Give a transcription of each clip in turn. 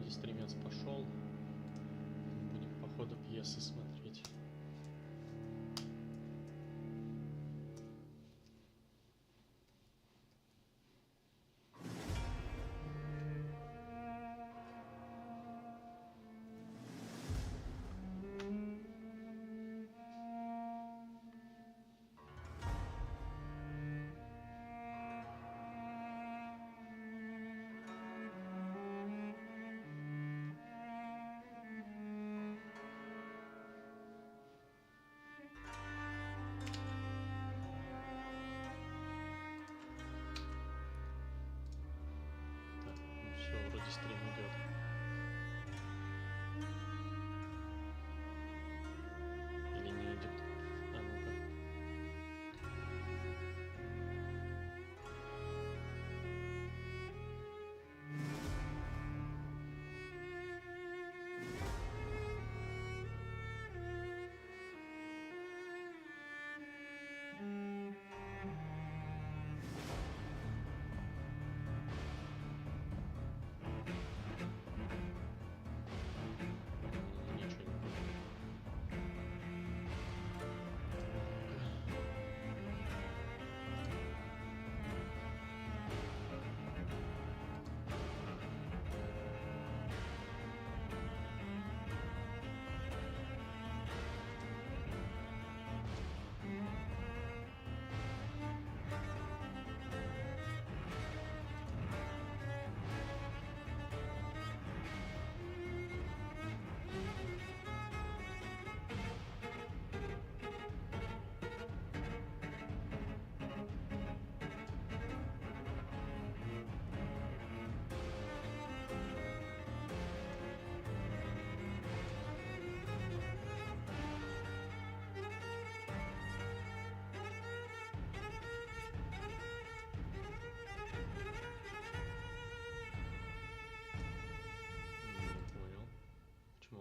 вроде стримец пошел. Будем по ходу пьесы смотреть. Стрим идет. Или не идет? А ну-ка.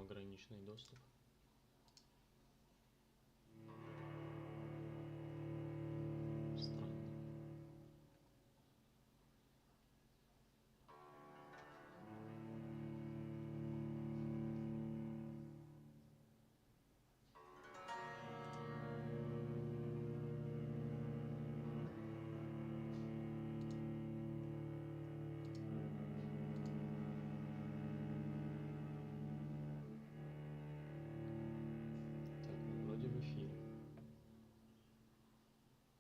Ограниченный доступ. Странно.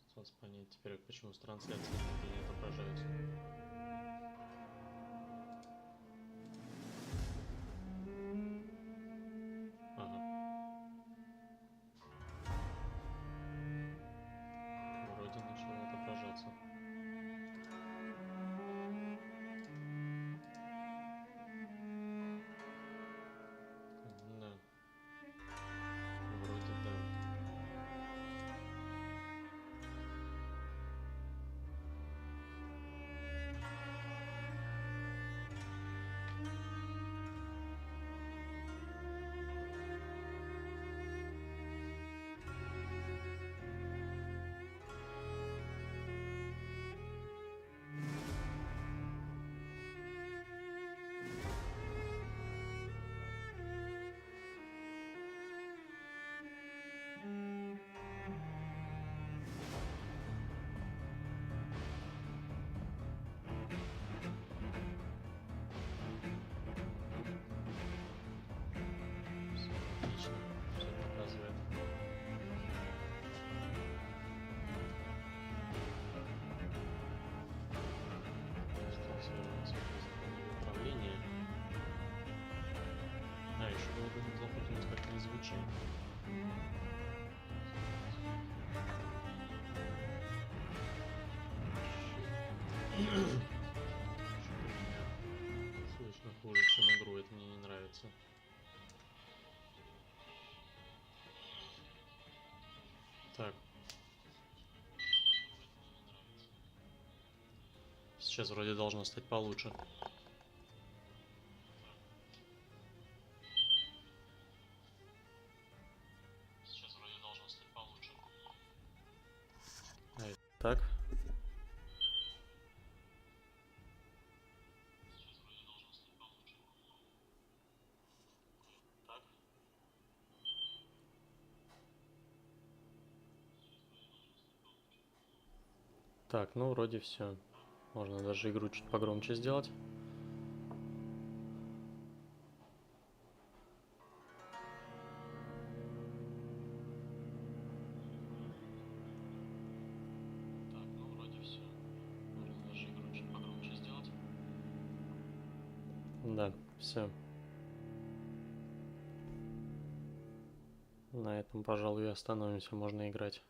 Осталось понять теперь, почему с трансляции нигде не отображаются. Ага. Вроде начало отображаться. Да. Вроде да. Слышно хуже, чем игру, это мне не нравится. Так. Сейчас вроде должно стать получше. Так. Так, ну вроде все. Можно даже игру чуть погромче сделать. Так, ну вроде все. Можно даже игру чуть погромче сделать. Да, все. На этом, пожалуй, и остановимся. Можно играть.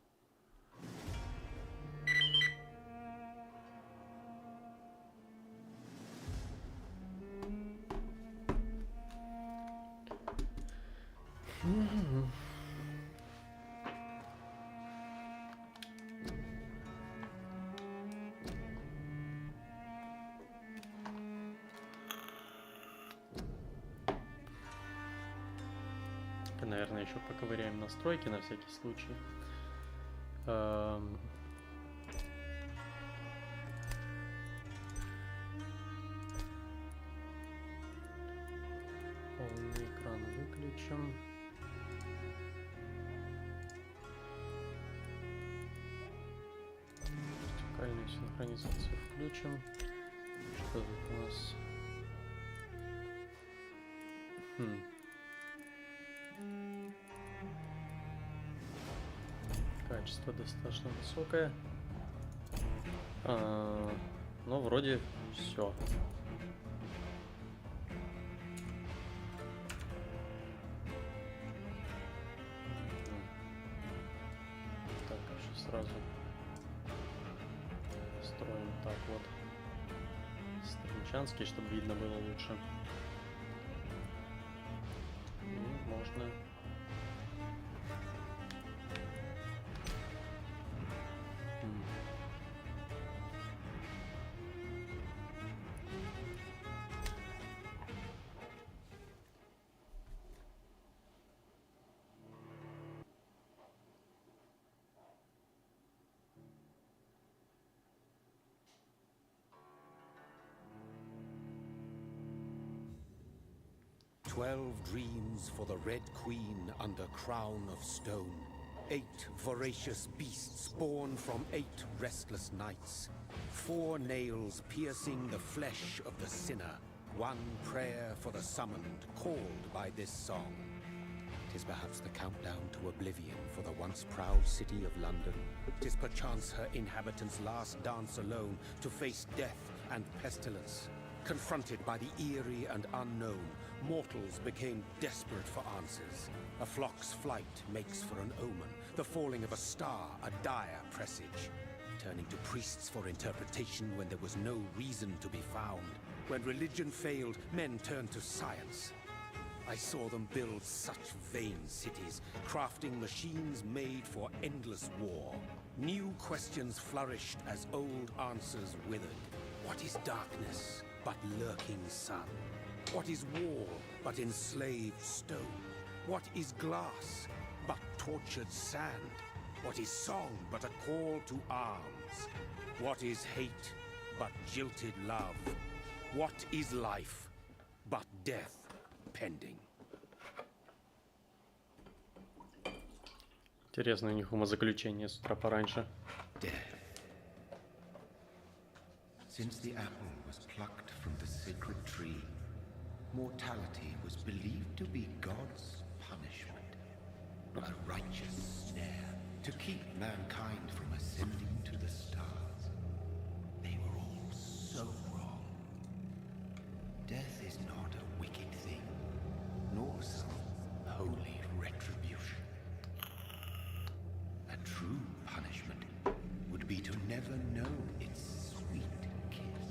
Наверное, еще поковыряем настройки на всякий случай. Полный экран выключим. Вертикальную синхронизацию включим. Что тут у нас? Качество достаточно высокое. Но вроде все. Так, еще сразу строим так вот. Стринчанский, чтобы видно было лучше. И можно... "12 dreams for the Red Queen under crown of stone. 8 voracious beasts born from 8 restless nights. 4 nails piercing the flesh of the sinner. 1 prayer for the summoned, called by this song. 'Tis perhaps the countdown to oblivion for the once proud city of London. 'Tis perchance her inhabitants' last dance alone to face death and pestilence. Confronted by the eerie and unknown, mortals became desperate for answers. A flock's flight makes for an omen, the falling of a star a dire presage. Turning to priests for interpretation when there was no reason to be found. When religion failed, men turned to science. I saw them build such vain cities, crafting machines made for endless war. New questions flourished as old answers withered. What is darkness but lurking sun? What is wall but enslaved stone? What is glass but tortured sand? What is song but a call to arms? What is hate but jilted love? What is life but death pending? Интересно, у них умозаключение с утра пораньше. Death. Since the apple was plucked from the sacred tree, mortality was believed to be God's punishment, a righteous snare to keep mankind from ascending to the stars. They were all so wrong. Death is not a wicked thing, nor some holy retribution. A true punishment would be to never know its sweet kiss.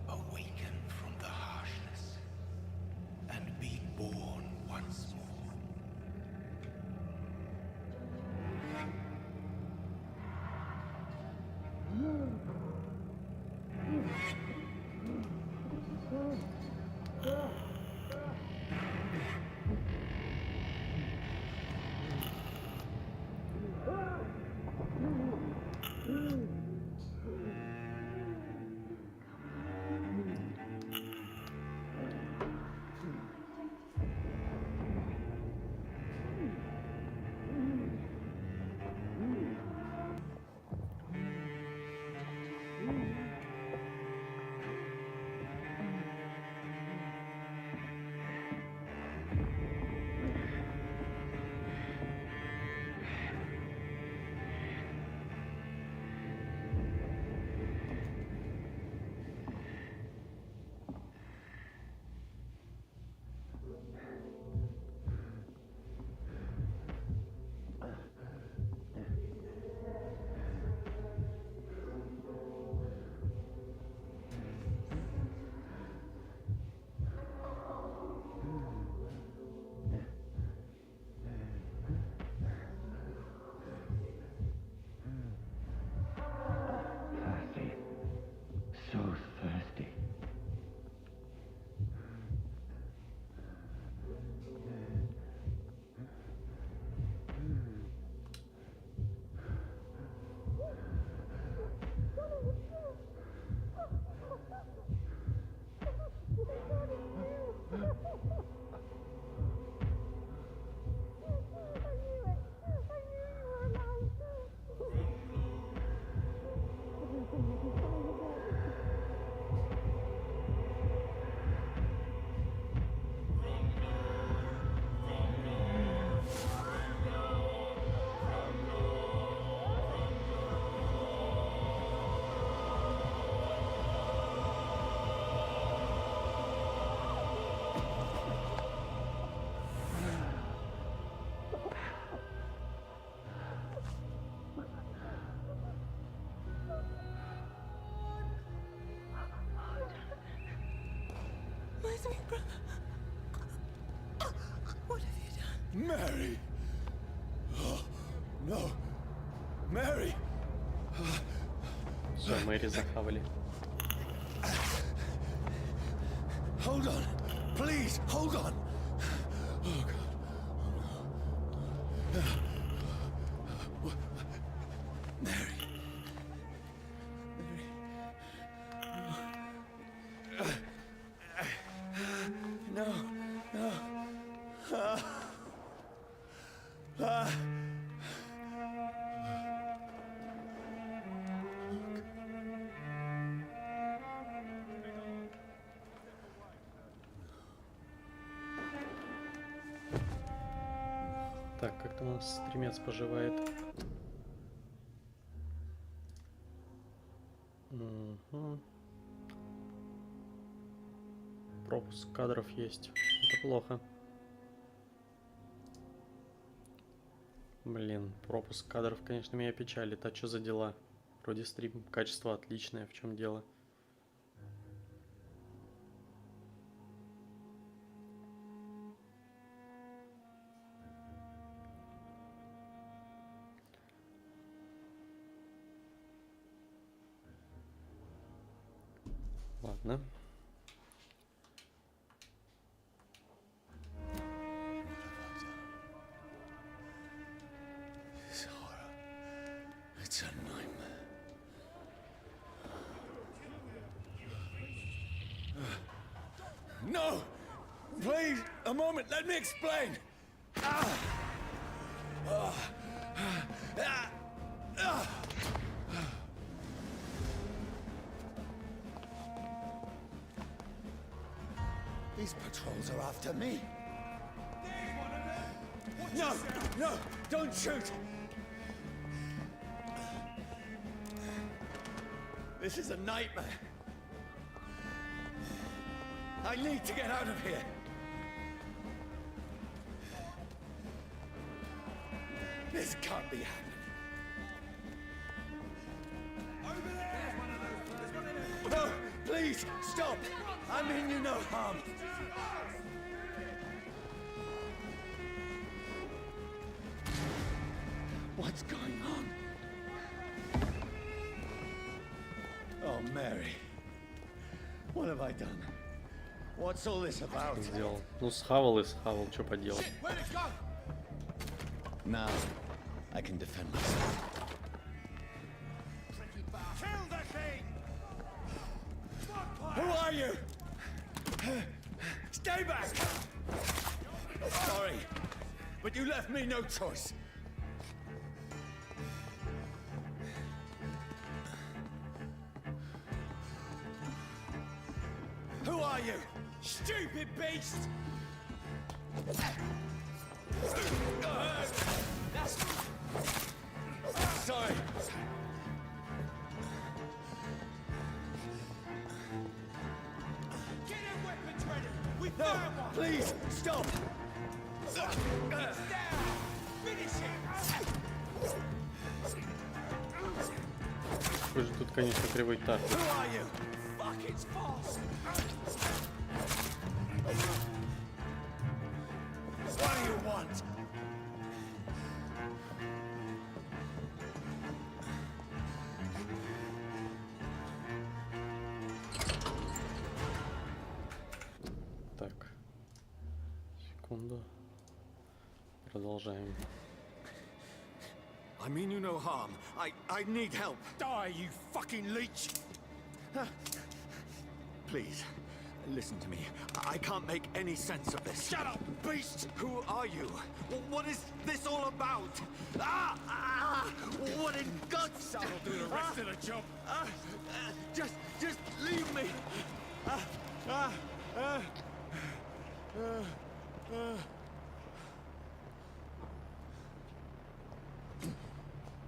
Awaken from the harshness and be born once more. Mary! Oh, no! Mary! Все, Мэри захавали. Hold on! Please, hold on! Oh, God. Mary. No, no. Так, как там у нас стримец поживает? Угу. Пропуск кадров есть. Это плохо. Блин, пропуск кадров, конечно, меня печалит. А что за дела? Вроде стрим, качество отличное. В чем дело? Ладно. This horror. It's a nightmare. No! Please, a moment, let me explain! These patrols are after me. No! No! Don't shoot! This is a nightmare. I need to get out of here. This can't be happening. Over there! No! Please, stop! I mean you no harm. What's going on? Oh, Mary. What have I done? What's all this about? Сделал. Ну, схавал и схавал. Что поделать? Now, I can defend myself. Kill the king! Who are you? Stay back! Sorry, but you left me no choice. Who are you? Stupid beast! Sorry. Get your weapons ready! We No, found one! please, stop! Down! Finish him! Какой же тут, конечно, кривой так. Who are you? Fuck, it's fast! What do you want? Так. Секунду. Продолжаем. I mean you no harm. I need help. Die, you fucking leech! Please, listen to me. I can't make any sense of this. Shut up, beast! Who are you? What is this all about? What in God's That'll do the rest of the job. Just leave me.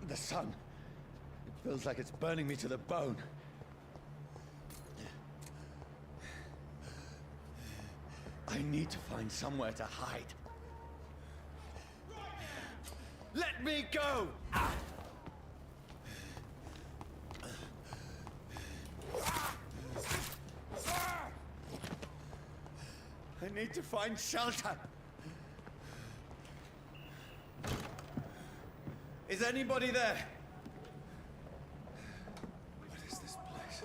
The sun. It feels like it's burning me to the bone. I need to find somewhere to hide. Let me go! I need to find shelter. Is anybody there? What is this place?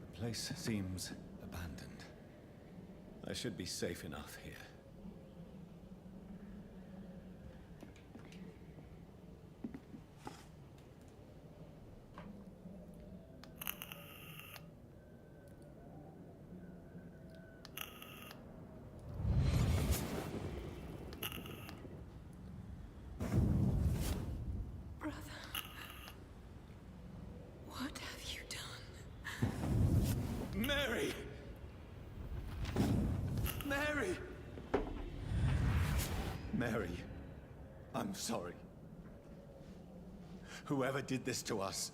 The place seems abandoned. I should be safe enough here. What have you done? Mary! Mary! Mary, I'm sorry. Whoever did this to us,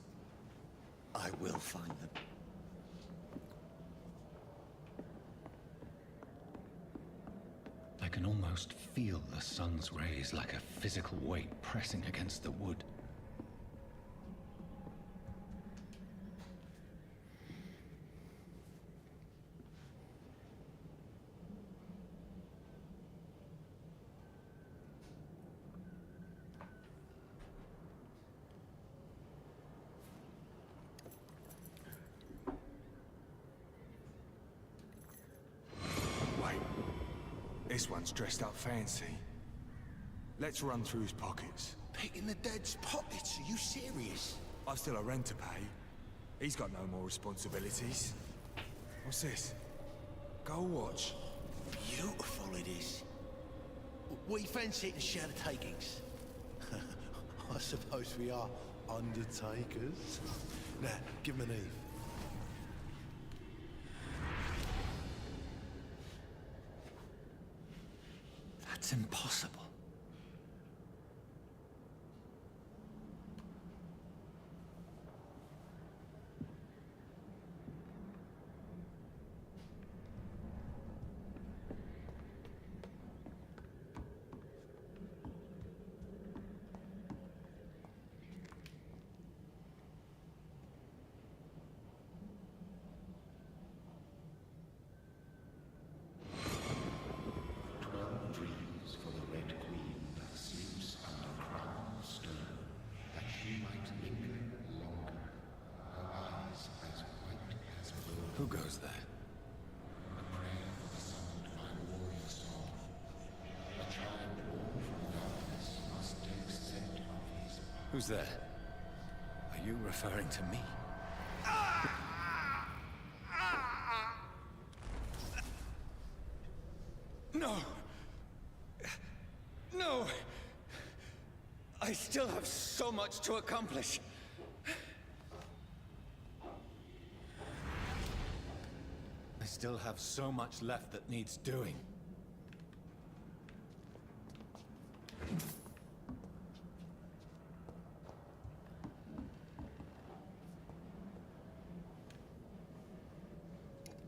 I will find them. I can almost feel the sun's rays like a physical weight pressing against the wood. Wait. This one's dressed up fancy. Let's run through his pockets. Picking the dead's pockets? Are you serious? I've still a rent to pay. He's got no more responsibilities. What's this? Gold watch. Beautiful it is. We fancy it and share the takings. I suppose we are undertakers. Now, give him an Eve. That's impossible. Dreams for the Red Queen that sleeps under crown of stone, that she might linger longer, her eyes as white as blood. Who goes there? A prayer for the summoned by warrior soul. A child born from darkness must take scent of his power. Who's there? Are you referring to me? No! No! I still have so much to accomplish. I still have so much left that needs doing.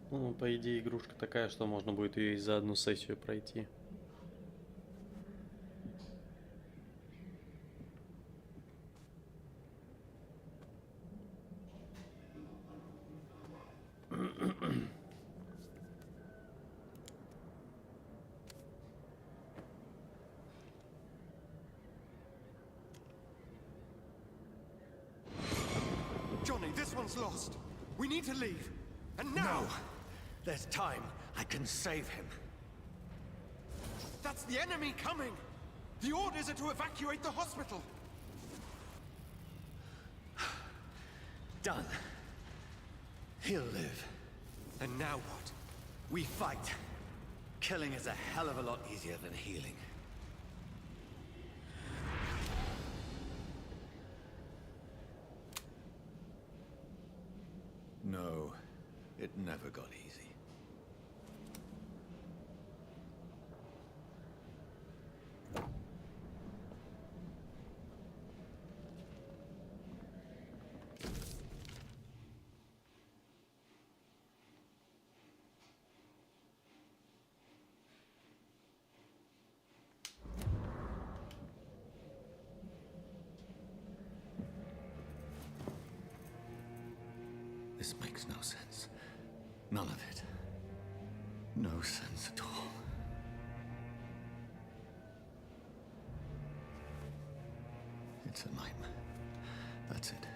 Ну, по идее, игрушка такая, что можно будет ее и за одну сессию пройти. Johnny, this one's lost. We need to leave. And now! No! There's time. I can save him. That's the enemy coming! The orders are to evacuate the hospital! Done. He'll live. And now what? We fight. Killing is a hell of a lot easier than healing. No, it never got easy. This makes no sense. None of it. No sense at all. It's a nightmare. That's it.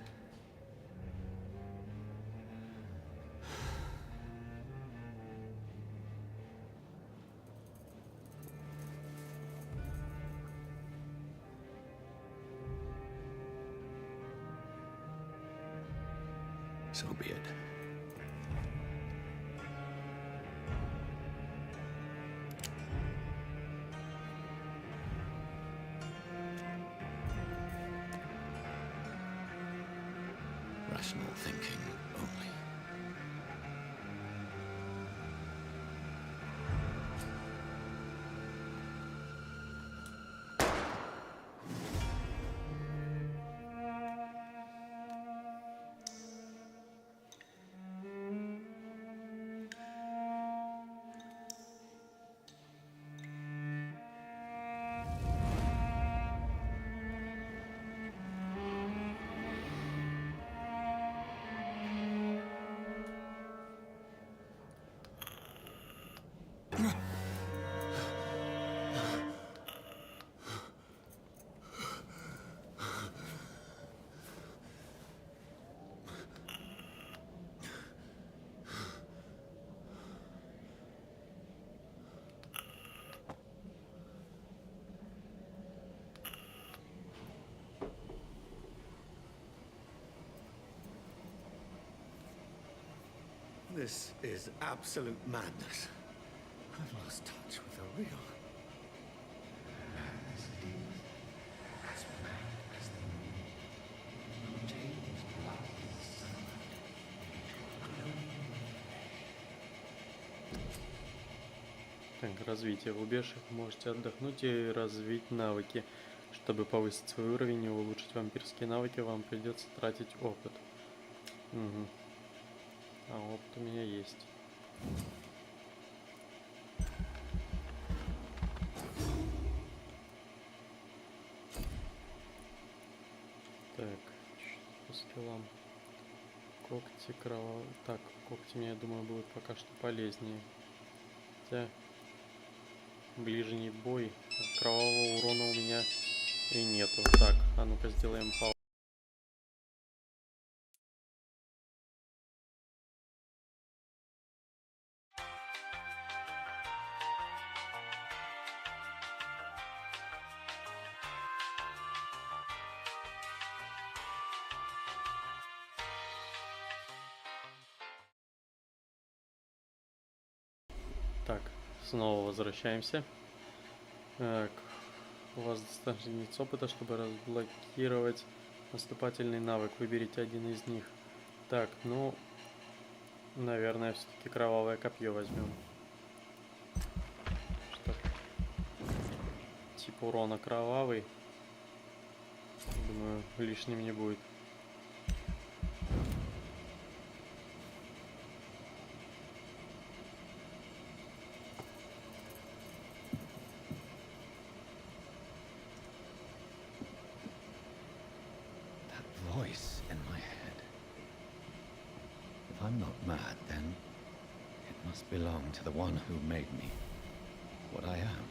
So be it. Rational thinking only. This is absolute madness. I've lost touch with the real. Madness it is. As mad as the moon. Who changes blood with sunlight into a glowing Так, развитие. В убежищах можете отдохнуть и развить навыки. Чтобы повысить свой уровень и улучшить вампирские навыки, вам придется тратить опыт. Угу. А опыт у меня есть. Так, по скиллам. Когти, кровавые. Так, когти мне, я думаю, будут пока что полезнее. Хотя ближний бой. Кровавого урона у меня и нету. Так, а ну-ка сделаем паузу. Так, снова возвращаемся. Так, у вас достаточно единиц опыта, чтобы разблокировать наступательный навык. Выберите один из них. Так, ну, наверное, все-таки кровавое копье возьмем. Что? Тип урона кровавый. Думаю, лишним не будет. Voice in my head. If I'm not mad, then it must belong to the one who made me what I am.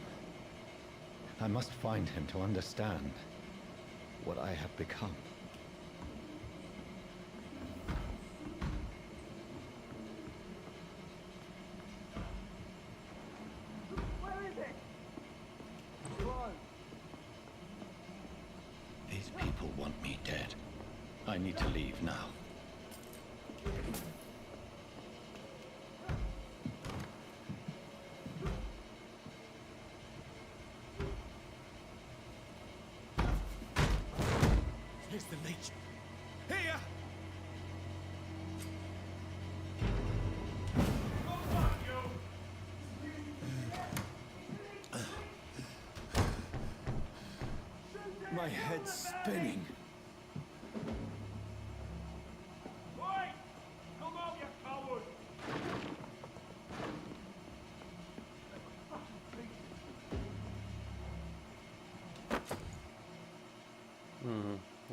I must find him to understand what I have become. These people want me dead. I need to leave now. Here's the leech. Here! My head's spinning.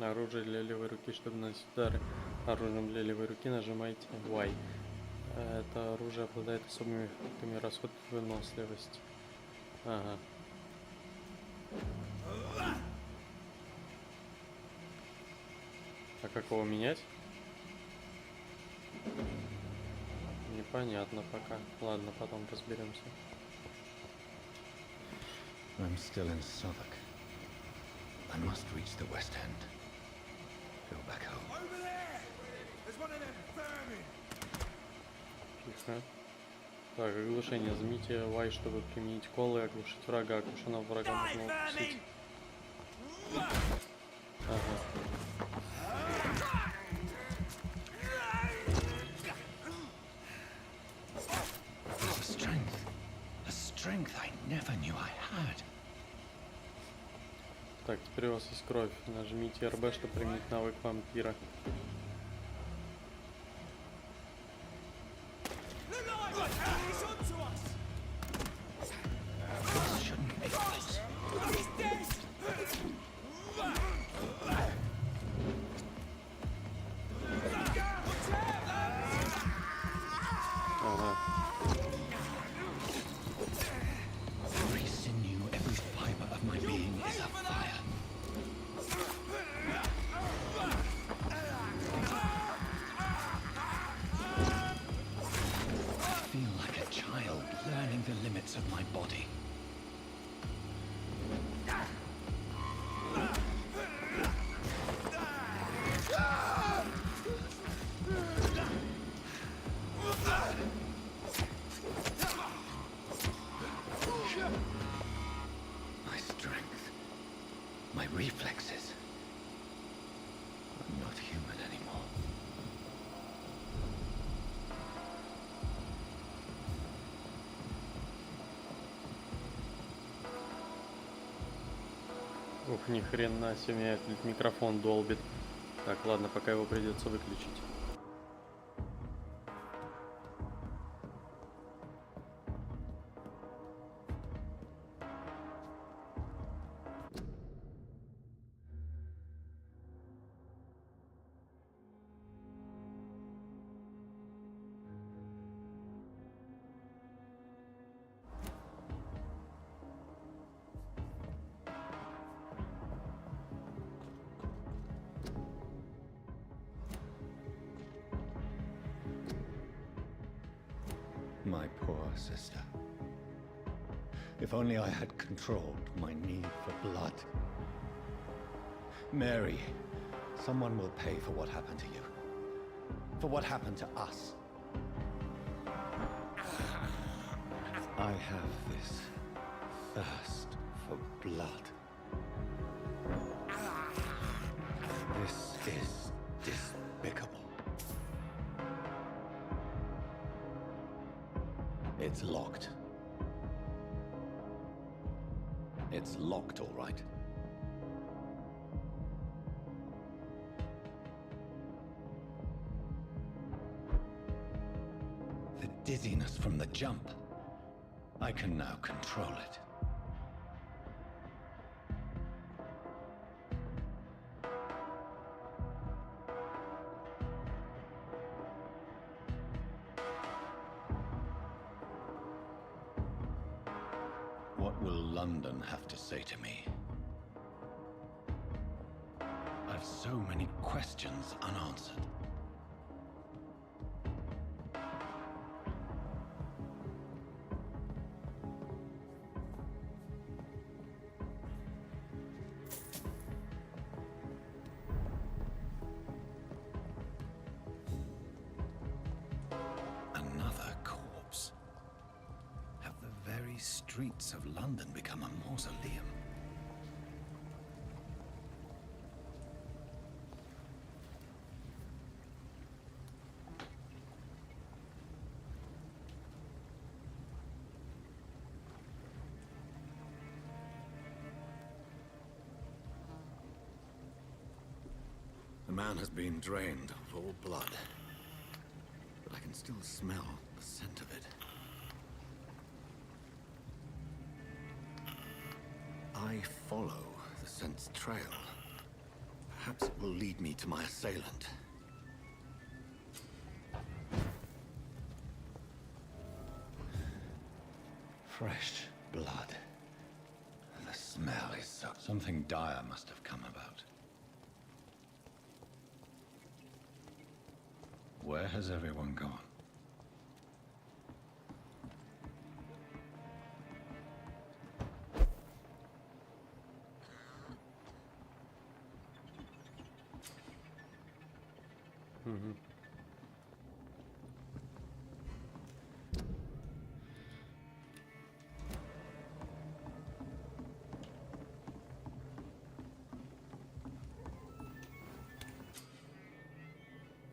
Оружие для левой руки, чтобы наносить удары оружием для левой руки, нажимайте Y. Это оружие обладает особыми эффектами, расход выносливости. Ага. А как его менять? Непонятно пока. Ладно, потом разберемся. I'm still in Southwark. I must reach the West End. Go back home. Over there! There's one of them vermin! Тихо. Так, оглушение. Займите Y, чтобы применить колы и оглушить врага. Оглушенного врага можно укусить. Ага. A strength I never knew I had. Так, теперь у вас есть кровь. Нажмите RB, чтобы применить навык вампира. This shouldn't be close. Ага. Every sinew, every fiber of my being is afire. I feel like a child learning the limits of my body. My strength, my reflexes. I'm not human anymore. Ух, ни хрена себе, меня тут микрофон долбит. Так, ладно, пока его придется выключить. My poor sister. If only I had controlled my need for blood. Mary, someone will pay for what happened to you. For what happened to us. I have this thirst for blood. This is despicable. It's locked. It's locked, all right. The dizziness from the jump. I can now control it. What will London have to say to me? I've so many questions unanswered. Another corpse. Have the very streets of London become a mausoleum? The man has been drained of all blood, but I can still smell the scent of it. I follow the scent's trail. Perhaps it will lead me to my assailant. Fresh blood. The smell is so... Something dire must have come about. Where has everyone gone?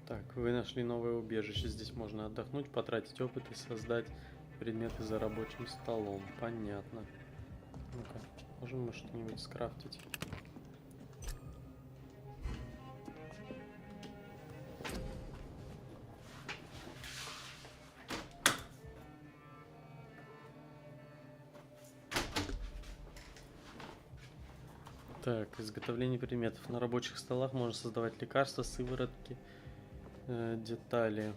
Так, вы нашли новое убежище. Здесь можно отдохнуть, потратить опыт и создать предметы за рабочим столом. Понятно. Ну-ка, можем мы что-нибудь скрафтить? Так, изготовление предметов. На рабочих столах можно создавать лекарства, сыворотки, детали.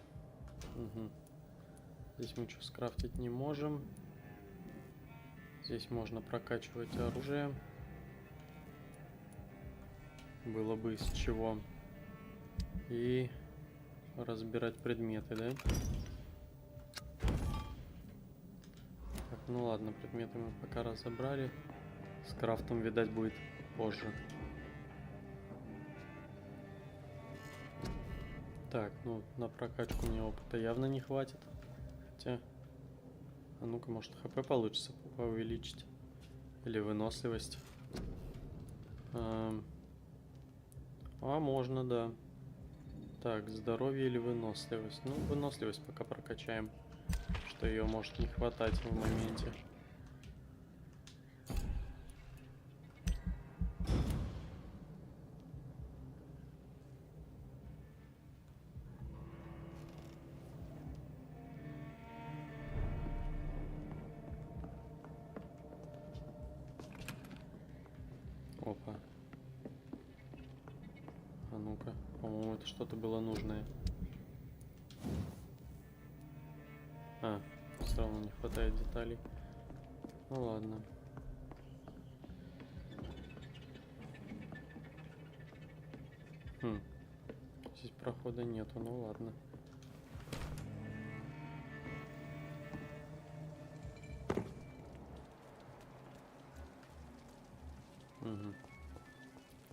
Угу. Здесь мы что скрафтить не можем. Здесь можно прокачивать оружие. Было бы из чего. И разбирать предметы, да? Так, ну ладно, предметы мы пока разобрали. С крафтом, видать, будет позже. Так, ну на прокачку мне опыта явно не хватит. Хотя, а ну-ка, может хп получится увеличить. Или выносливость. А, можно, да. Так, здоровье или выносливость. Ну, выносливость пока прокачаем. Что ее может не хватать в моменте. Опа. А ну-ка, по-моему, это что-то было нужное. А, все равно не хватает деталей. Ну ладно. Здесь прохода нету, ну ладно. Угу.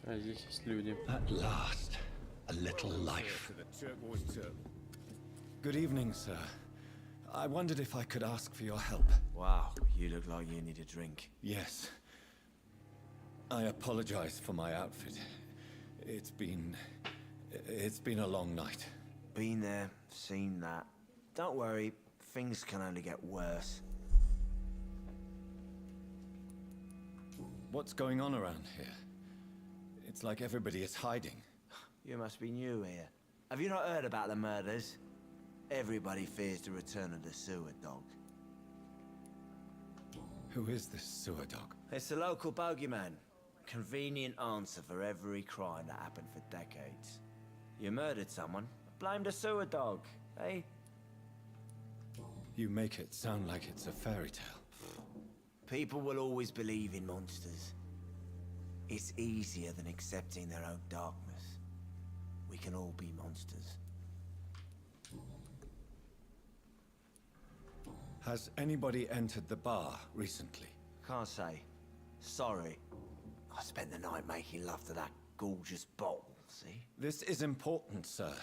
А здесь есть люди. At last, a little life. Good evening, sir. I wondered if I could ask for your help. Wow, you look like you need a drink. Yes. I apologize for my outfit. It's been a long night. Been there, seen that. Don't worry, things can only get worse. What's going on around here? It's like everybody is hiding. You must be new here. Have you not heard about the murders? Everybody fears the return of the sewer dog. Who is this sewer dog? It's the local bogeyman. Convenient answer for every crime that happened for decades. You murdered someone, blame the sewer dog, eh? You make it sound like it's a fairy tale. People will always believe in monsters. It's easier than accepting their own darkness. We can all be monsters. Has anybody entered the bar recently? Can't say. Sorry. I spent the night making love to that gorgeous bottle, see? This is important, sir.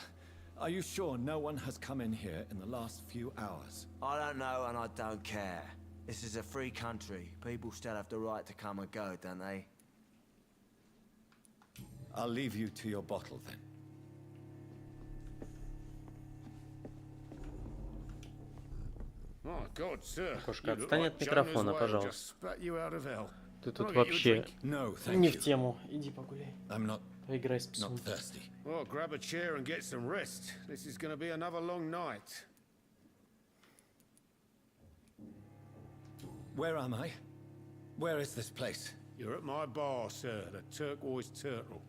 Are you sure no one has come in here in the last few hours? I don't know and I don't care. This is a free country. People still have the right to come and go, don't they? I'll leave you to your bottle then. My God, sir. Кошка, отстань от микрофона, пожалуйста. Ты тут Can I get you a вообще drink? No, thank не you. в тему. Иди погуляй. I'm not Поиграй с псом. thirsty. Well, grab a chair and get some rest. This is going to be another long night. Where am I? Where is this place? You're at my bar, sir, the Turquoise Turtle.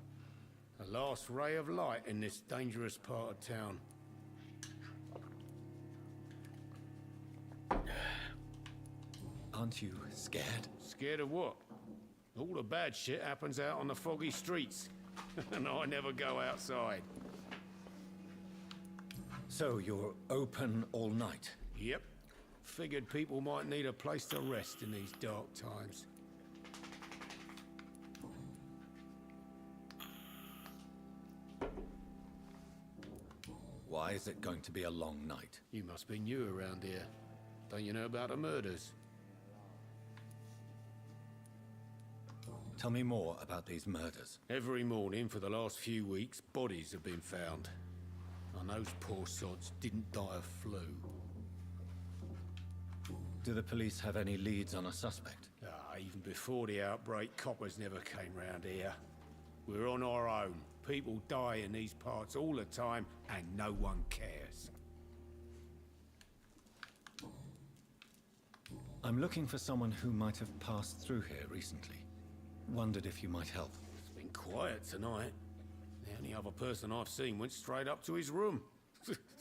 The last ray of light in this dangerous part of town. Aren't you scared? Scared of what? All the bad shit happens out on the foggy streets. And I never go outside. So you're open all night? Yep. Figured people might need a place to rest in these dark times. Why is it going to be a long night? You must be new around here. Don't you know about the murders? Tell me more about these murders. Every morning for the last few weeks, bodies have been found. And those poor sods didn't die of flu. Do the police have any leads on a suspect? Even before the outbreak, coppers never came round here. We're on our own. People die in these parts all the time, and no one cares. I'm looking for someone who might have passed through here recently. Wondered if you might help. It's been quiet tonight. The only other person I've seen went straight up to his room.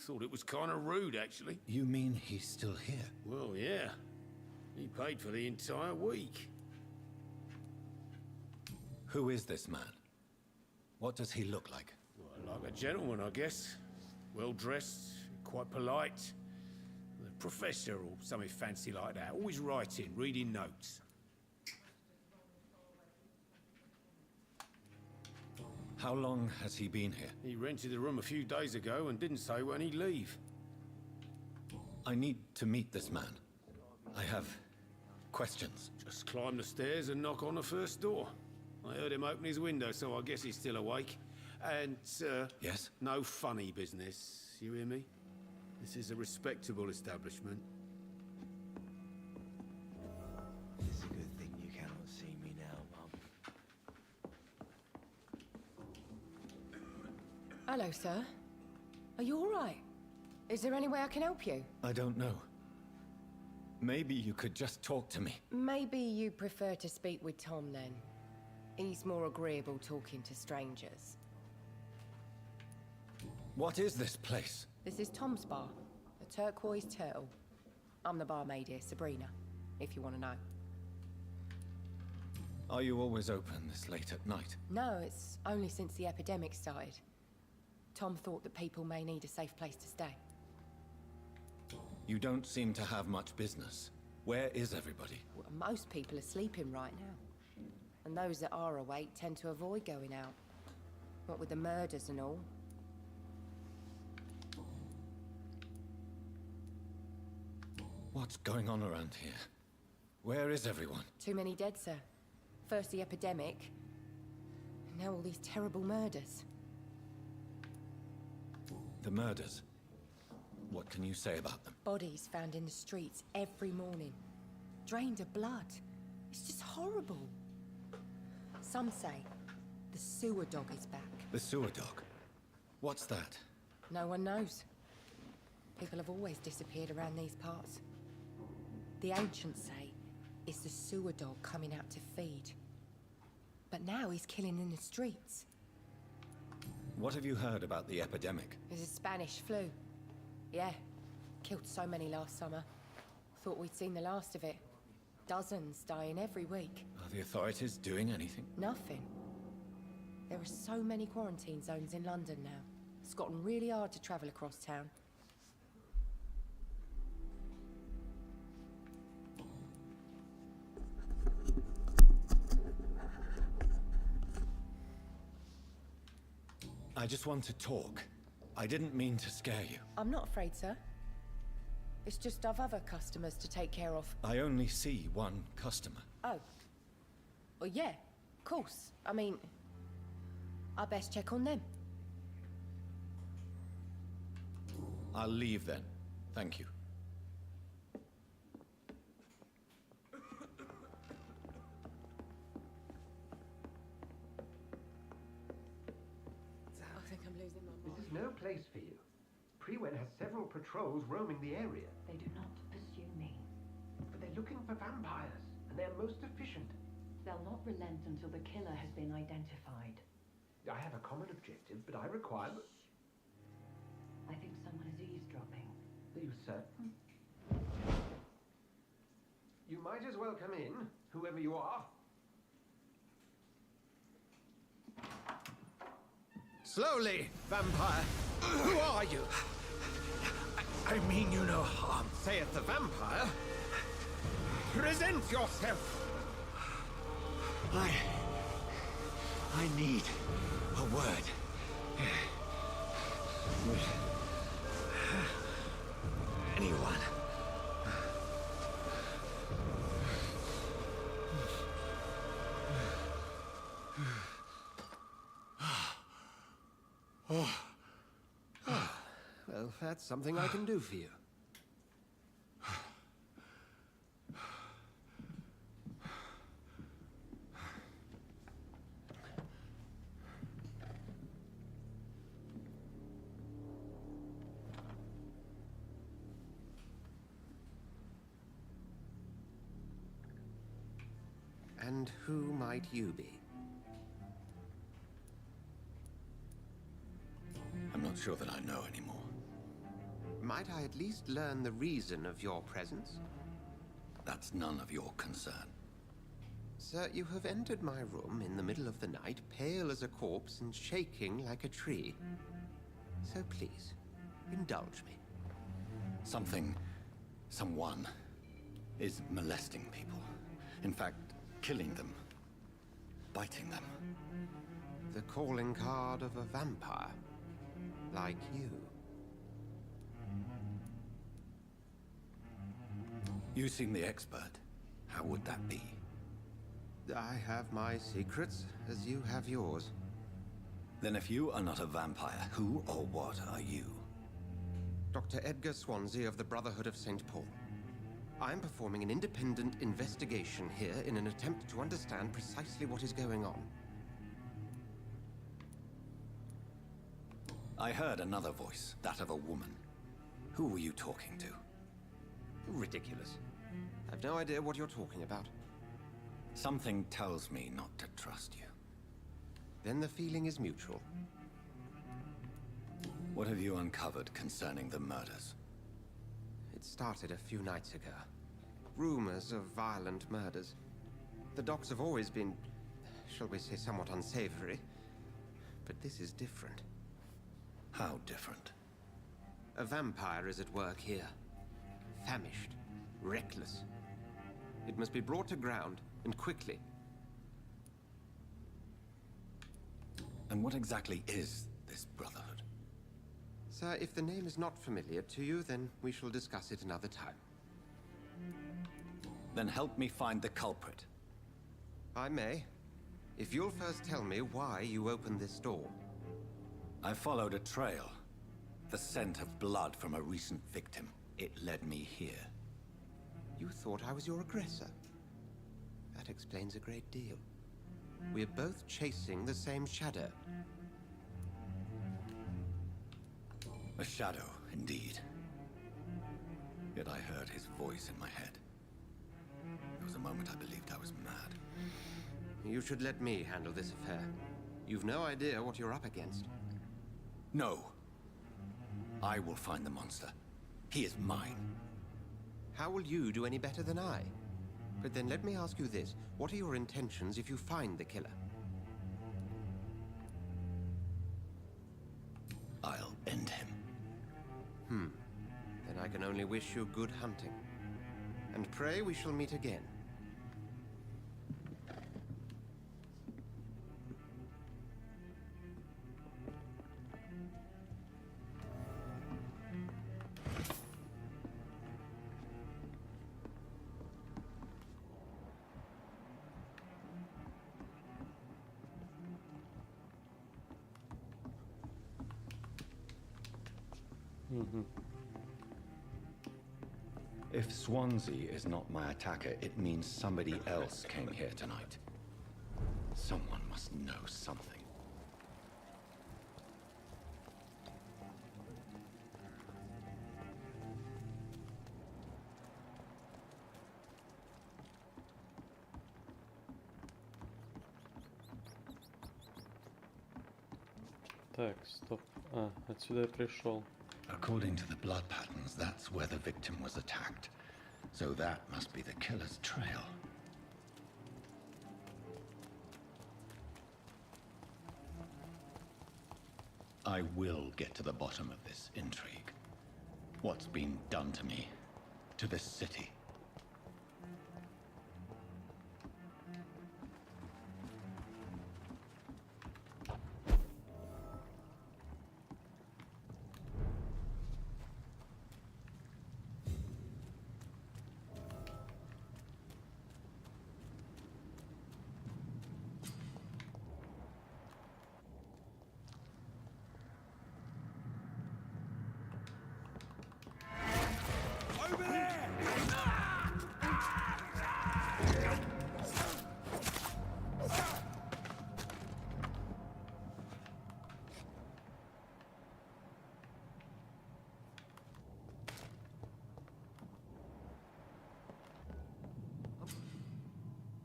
Thought it was kind of rude, actually. You mean he's still here? Well, yeah. He paid for the entire week. Who is this man? What does he look like? Well, like a gentleman, I guess. Well-dressed, quite polite. A professor or something fancy like that. Always writing, reading notes. How long has he been here? He rented the room a few days ago and didn't say when he'd leave. I need to meet this man. I have questions. Just climb the stairs and knock on the first door. I heard him open his window, so I guess he's still awake. And, Yes? no funny business, you hear me? This is a respectable establishment. It's a good thing you cannot see me now, Mum. Hello, sir. Are you all right? Is there any way I can help you? I don't know. Maybe you could just talk to me. Maybe you prefer to speak with Tom, then. He's more agreeable talking to strangers. What is this place? This is Tom's bar, the Turquoise Turtle. I'm the barmaid here, Sabrina, if you want to know. Are you always open this late at night? No, it's only since the epidemic started. Tom thought that people may need a safe place to stay. You don't seem to have much business. Where is everybody? Well, most people are sleeping right now. And those that are awake tend to avoid going out. What with the murders and all. What's going on around here? Where is everyone? Too many dead, sir. First the epidemic, and now all these terrible murders. The murders. What can you say about them? Bodies found in the streets every morning. Drained of blood. It's just horrible. Some say the sewer dog is back. The sewer dog? What's that? No one knows. People have always disappeared around these parts. The ancients say it's the sewer dog coming out to feed. But now he's killing in the streets. What have you heard about the epidemic? There's a Spanish flu. Yeah, killed so many last summer. Thought we'd seen the last of it. Dozens dying every week. Are the authorities doing anything? Nothing. There are so many quarantine zones in London now. It's gotten really hard to travel across town. I just want to talk. I didn't mean to scare you. I'm not afraid, sir. It's just I've other customers to take care of. I only see one customer. Oh. Well, yeah, of course. I mean, I best check on them. I'll leave then. Thank you. I think I'm losing my mind. This is no place for you. Priwen has several patrols roaming the area. They do not pursue me. But they're looking for vampires, and they're most efficient. They'll not relent until the killer has been identified. I have a common objective, but I require... I think someone is eavesdropping. Are you certain? You might might as well come in, whoever you are. Slowly, vampire. Who are you? I mean you no harm, saith the vampire. Present yourself. I need a word. Anyone. Well, that's something I can do for you. And who might you be? I'm not sure that I know anymore. Might I at least learn the reason of your presence? That's none of your concern. Sir, you have entered my room in the middle of the night, pale as a corpse and shaking like a tree. So please, indulge me. Someone is molesting people. In fact, killing them. Biting them. The calling card of a vampire. Like you. You seem the expert. How would that be? I have my secrets, as you have yours. Then if you are not a vampire, who or what are you? Dr. Edgar Swansea of the Brotherhood of St. Paul. I'm performing an independent investigation here in an attempt to understand precisely what is going on. I heard another voice, that of a woman. Who were you talking to? Ridiculous. I've no idea what you're talking about. Something tells me not to trust you. Then the feeling is mutual. What have you uncovered concerning the murders? It started a few nights ago. Rumors of violent murders. The docks have always been, shall we say, somewhat unsavory. But this is different. How different? A vampire is at work here. Famished. Reckless. It must be brought to ground, and quickly. And what exactly is this Brotherhood? Sir, if the name is not familiar to you, then we shall discuss it another time. Then help me find the culprit. I may. If you'll first tell me why you opened this door. I followed a trail. The scent of blood from a recent victim. It led me here. You thought I was your aggressor. That explains a great deal. We're both chasing the same shadow. A shadow, indeed. Yet I heard his voice in my head. There was a moment I believed I was mad. You should let me handle this affair. You've no idea what you're up against. No. I will find the monster. He is mine. How will you do any better than I? But then let me ask you this. What are your intentions if you find the killer? I'll end him. Then I can only wish you good hunting. And pray we shall meet again. If Swansea is not my attacker, it means somebody else came here tonight. Someone must know something. Так, стоп. А, отсюда я пришел. According to the blood patterns, that's where the victim was attacked. So that must be the killer's trail. I will get to the bottom of this intrigue. What's been done to me, to this city.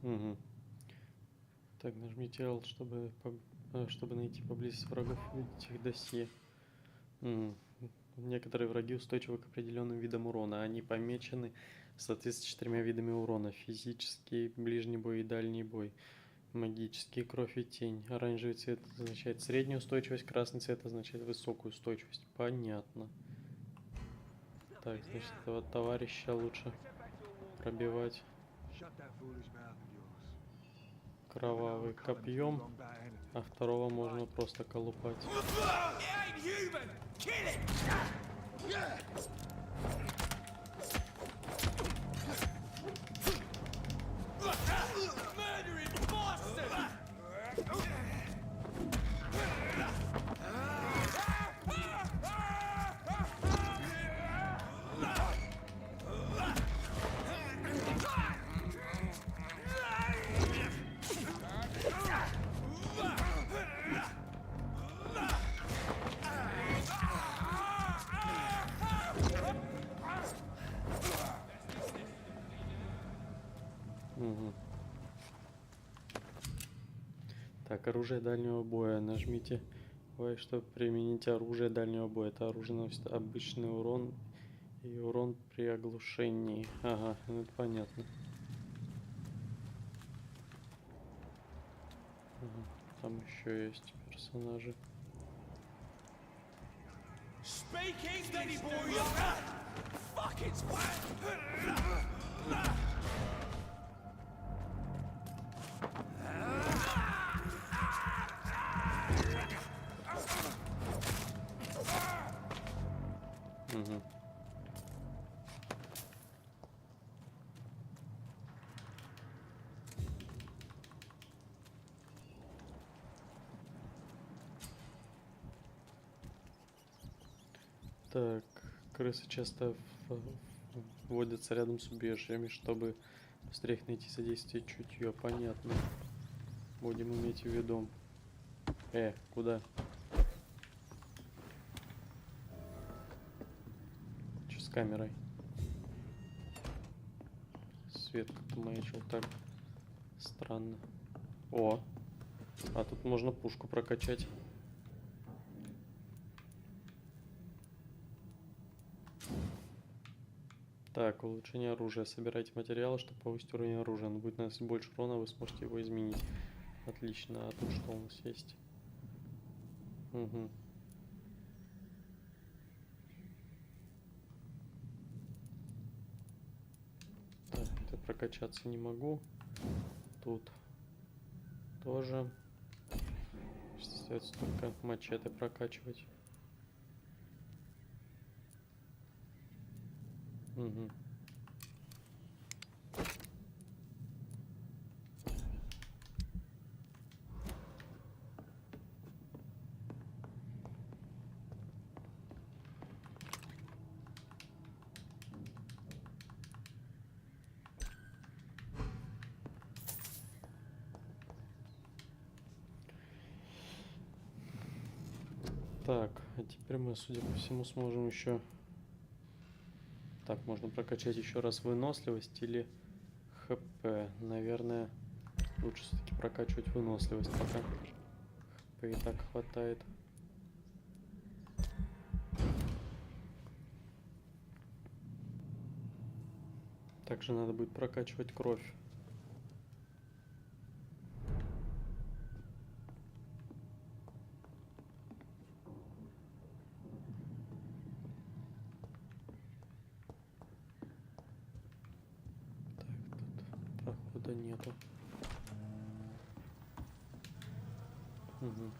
Угу. Так, нажмите L, чтобы найти поблизости врагов и увидеть их досье. Некоторые враги устойчивы к определенным видам урона. Они помечены соответствующими 4 видами урона. Физический, ближний бой и дальний бой. Магический, кровь и тень. Оранжевый цвет означает среднюю устойчивость, красный цвет означает высокую устойчивость. Понятно. Так, значит, этого товарища лучше пробивать кровавый копьем, а второго можно просто колупать. Угу. Так, оружие дальнего боя. Нажмите Y, чтобы применить оружие дальнего боя. Это оружие наносит обычный урон и урон при оглушении. Ага, ну это понятно. Угу. Там еще есть персонажи. Угу. Так, крысы часто вводятся рядом с убежищами, чтобы быстрее их найти, задействовать чутье. Понятно. Будем иметь в виду. Куда? Что с камерой? Свет как-то маячил так странно. О! А тут можно пушку прокачать. Так, улучшение оружия. Собирайте материалы, чтобы повысить уровень оружия. Оно будет наносить больше урона, вы сможете его изменить. Отлично. А тут что у нас есть? Угу. Так, это прокачаться не могу. Тут тоже. Остается только мачете прокачивать. Угу. Так, а теперь мы, судя по всему, сможем еще... Так, можно прокачать еще раз выносливость или ХП. Наверное, лучше все-таки прокачивать выносливость, пока ХП и так хватает. Также надо будет прокачивать кровь. Так, тут прохода нету. Угу.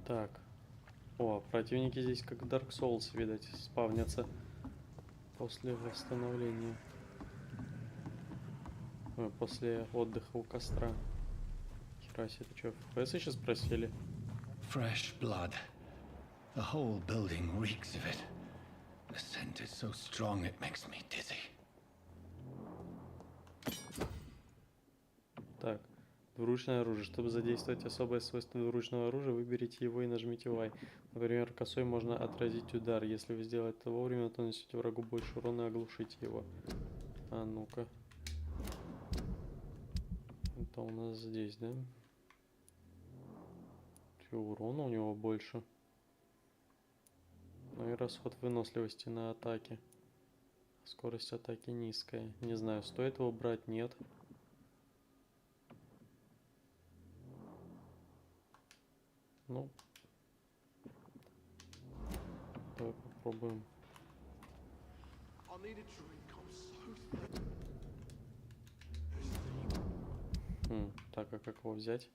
Так. О, противники здесь как в Dark Souls, видать, спавнятся после восстановления. Ой, после отдыха у костра. Хера себе, ты чё, FPS сейчас просели? Fresh blood. The whole building reeks of it. The scent is so strong it makes me dizzy. Так, двуручное оружие. Чтобы задействовать особое свойство двуручного оружия, выберите его и нажмите Y. Например, косой можно отразить удар. Если вы сделаете это вовремя, то нанесете врагу больше урона и оглушите его. А ну-ка. Это у нас здесь, да? Чё, урона у него больше. Ну и расход выносливости на атаке. Скорость атаки низкая. Не знаю, стоит его брать, нет. Ну, давай попробуем. Так, а как его взять?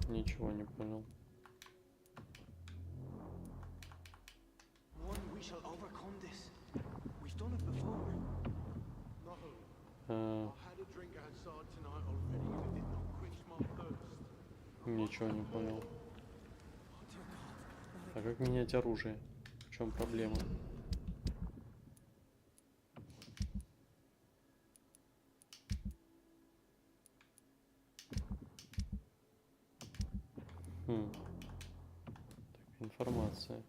Ничего не понял. Ничего не понял. А как менять оружие? В чем проблема? Так, информация.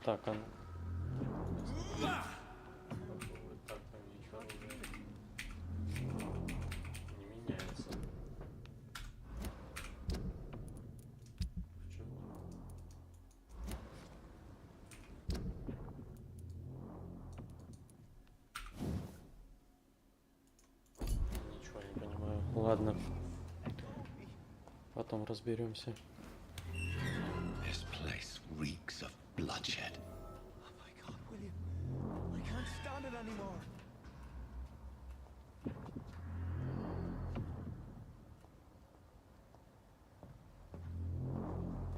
Так, а... Не меняется. Ничего не понимаю. Ладно. Потом разберемся. This place reeks of bloodshed. Oh my God, William. I can't stand it anymore.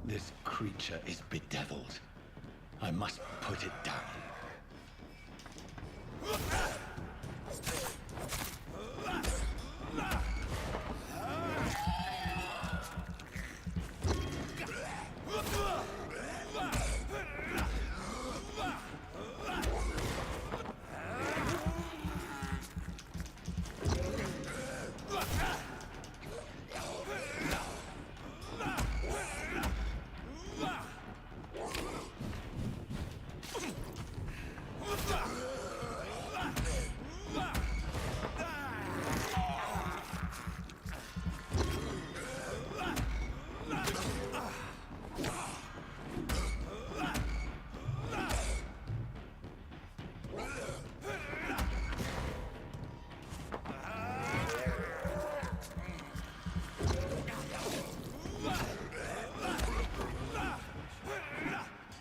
This creature is bedeviled. I must put it down.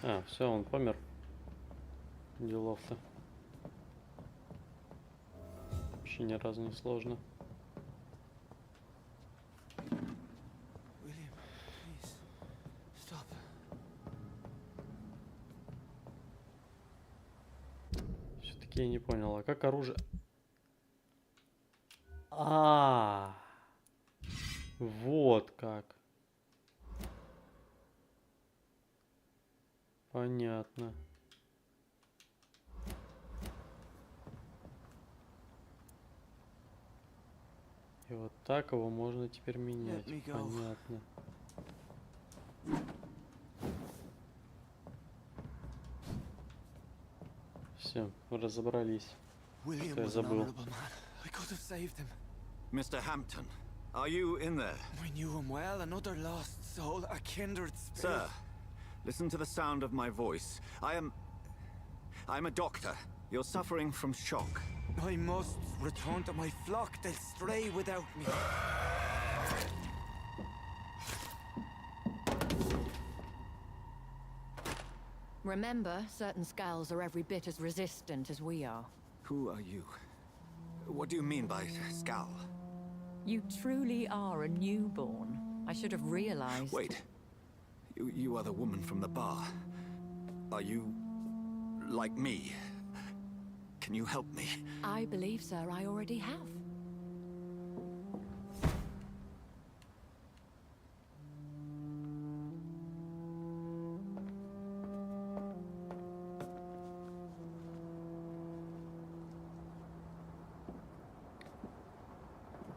А, все, он помер. Делов-то. Вообще ни разу не сложно. William, please, stop. Окей, не понял. А как оружие? Вот как. Понятно. И вот так его можно теперь менять. Понятно. Все, разобрались. Что я забыл. I could have saved him. Mr. Hampton, are you in there? I knew him well, another lost soul, a kindred spirit. Sir, listen to the sound of my voice. I'm a doctor. You're suffering from shock. I must return to my flock. They'll stray without me. Remember, certain skulls are every bit as resistant as we are. Who are you? What do you mean by skull? You truly are a newborn. I should have realized. Wait. You are the woman from the bar. Are you like me? Can you help me? I believe, sir, I already have.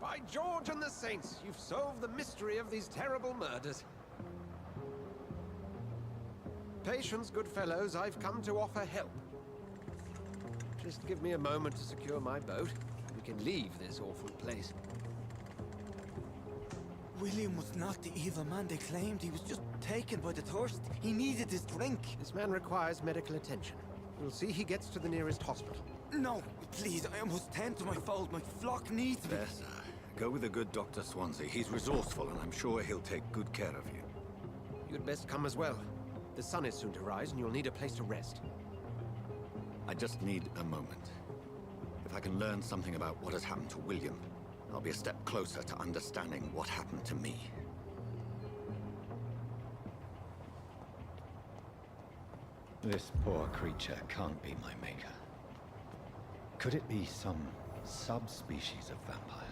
By George and the Saints, you've solved the mystery of these terrible murders. Patience, good fellows, I've come to offer help. Just give me a moment to secure my boat. We can leave this awful place. William was not the evil man they claimed. He was just taken by the thirst. He needed his drink. This man requires medical attention. We'll see he gets to the nearest hospital. No, please, I must tend to my fold. My flock needs me. There, sir. Go with the good Dr. Swansea. He's resourceful, and I'm sure he'll take good care of you. You'd best come as well. The sun is soon to rise, and you'll need a place to rest. I just need a moment. If I can learn something about what has happened to William, I'll be a step closer to understanding what happened to me. This poor creature can't be my maker. Could it be some subspecies of vampire?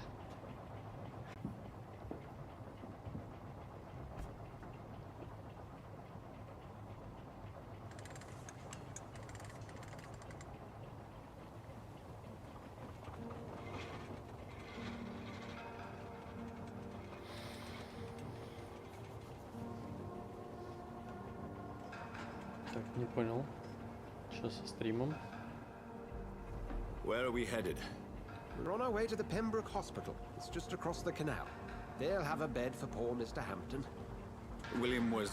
Так, не понял. Что со стримом? Where are we headed? We're on our way to the Pembroke Hospital. It's just across the canal. They'll have a bed for poor Mr. Hampton. William was...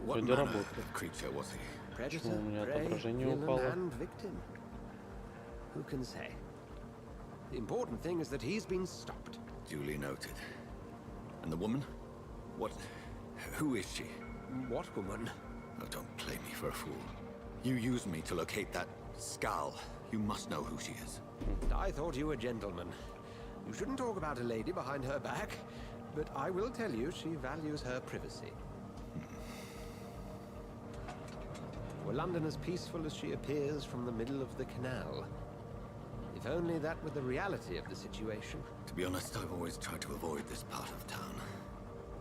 What Вроде manner работает. of creature was he? Predator, Почему у меня prey, отображение villain, упало? and victim. Who can say? The important thing is that he's been stopped. Duly noted. And the woman? What... Who is she? What woman? Oh, don't play me for a fool. You used me to locate that skull. You must know who she is. I thought you a gentleman. You shouldn't talk about a lady behind her back, but I will tell you she values her privacy. Were London as peaceful as she appears from the middle of the canal? If only that were the reality of the situation. To be honest, I've always tried to avoid this part of town.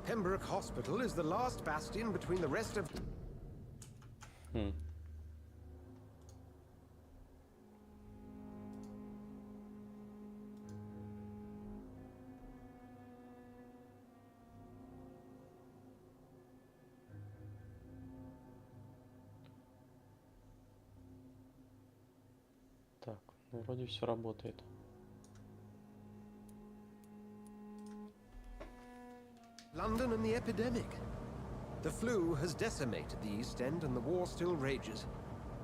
Pembroke Hospital is the last bastion between the rest of... Так, ну вроде все работает. London and the epidemic. The flu has decimated the East End and the war still rages.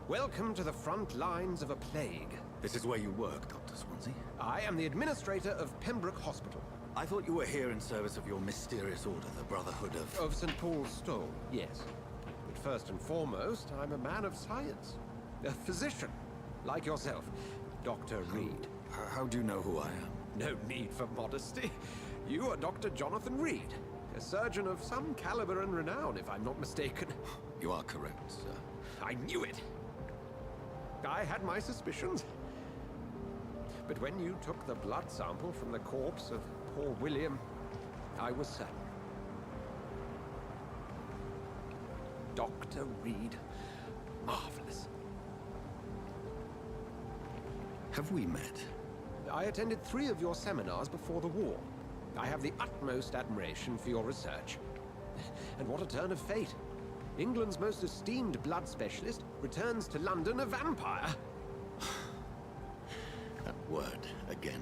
Welcome to the front lines of a plague. This is where you work, Dr. Swansea? I am the administrator of Pembroke Hospital. I thought you were here in service of your mysterious order, the Brotherhood of... Of St. Paul's Stole, yes. But first and foremost, I'm a man of science. A physician, like yourself, Dr. Reed. How do you know who I am? No need for modesty. You are Dr. Jonathan Reed, a surgeon of some caliber and renown, if I'm not mistaken. You are correct, sir. I knew it! I had my suspicions. But when you took the blood sample from the corpse of poor William, I was certain. Dr. Reed. Marvelous. Have we met? I attended 3 of your seminars before the war. I have the utmost admiration for your research. And what a turn of fate. England's most esteemed blood specialist returns to London a vampire. That word, again.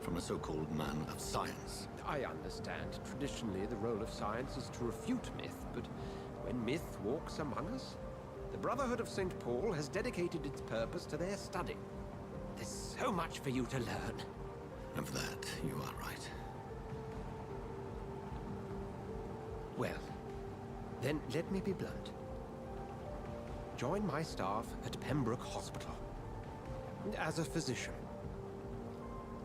From a so-called man of science. I understand. Traditionally, the role of science is to refute myth, but when myth walks among us, the Brotherhood of St. Paul has dedicated its purpose to their study. There's so much for you to learn. Of that, you are right. Well, then let me be blunt. Join my staff at Pembroke Hospital. As a physician.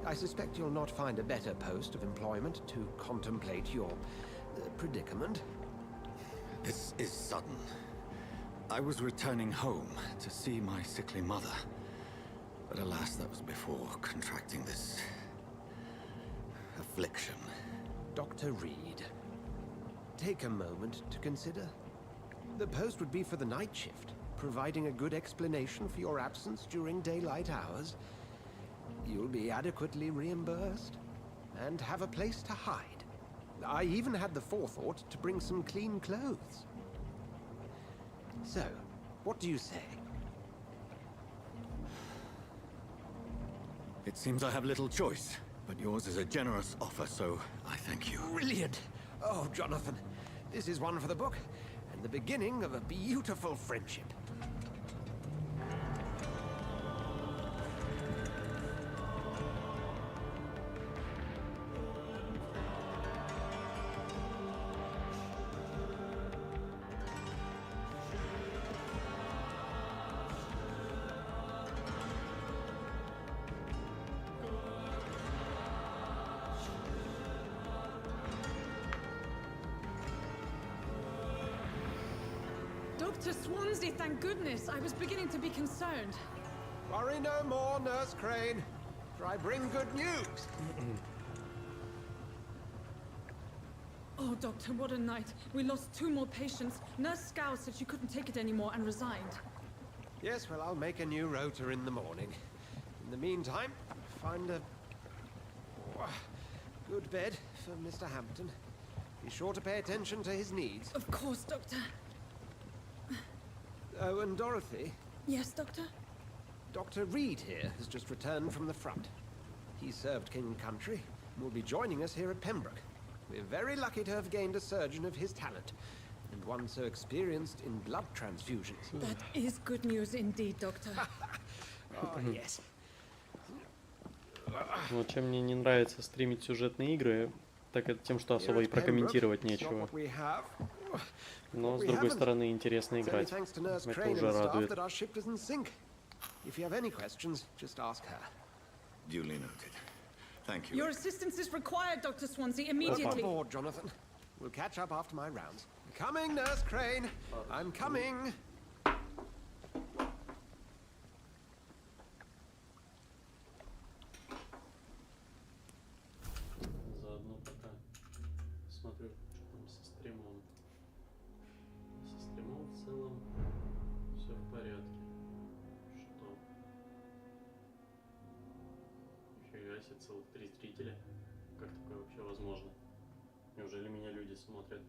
I suspect you'll not find a better post of employment to contemplate your predicament. This is sudden. I was returning home to see my sickly mother. But alas, that was before contracting this affliction. Dr. Reed, take a moment to consider. The post would be for the night shift, providing a good explanation for your absence during daylight hours. You'll be adequately reimbursed and have a place to hide. I even had the forethought to bring some clean clothes. So, what do you say? It seems I have little choice, but yours is a generous offer, so I thank you. Brilliant! Oh, Jonathan, this is one for the book, and the beginning of a beautiful friendship. Dr. Swansea, thank goodness. I was beginning to be concerned. Worry no more, Nurse Crane, for I bring good news. Oh, Doctor, what a night. We lost 2 more patients. Nurse Scow said she couldn't take it anymore and resigned. Yes, well, I'll make a new rota in the morning. In the meantime, find a good bed for Mr. Hampton. Be sure to pay attention to his needs. Of course, Doctor. Oh, and Dorothy? Yes, Doctor? Dr. Reed here has just returned from the front. He served King and Country and will be joining us here at Pembroke. We're very lucky to have gained a surgeon of his talent, and one so experienced in blood transfusions. That is good news indeed, Doctor. Oh, yes. Вот чем мне не нравится стримить сюжетные игры, так это тем, что особо и прокомментировать нечего. Но, с другой стороны, интересно играть. Это уже радует. If you have any questions, just ask her. Duly noted. Thank you. Your assistance is required, Dr. Swansea, immediately. Aboard, Jonathan. We'll catch up after my rounds. Coming, Nurse Crane. I'm coming. Заодно пока смотрю, что там со стримом. Со стримом в целом все в порядке. Что? Нифига себе, целых 3 зрителя. Как такое вообще возможно? Неужели меня люди смотрят?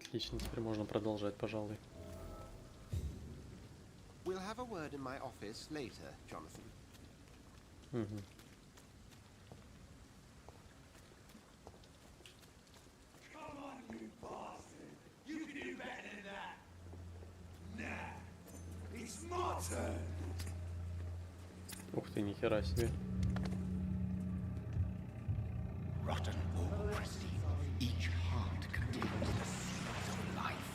Отлично, теперь можно продолжать, пожалуй. We'll have a word in my office later, Jonathan. Угу. Ух ты, нихера себе. Rotten or pristine, each heart contains the seeds of life.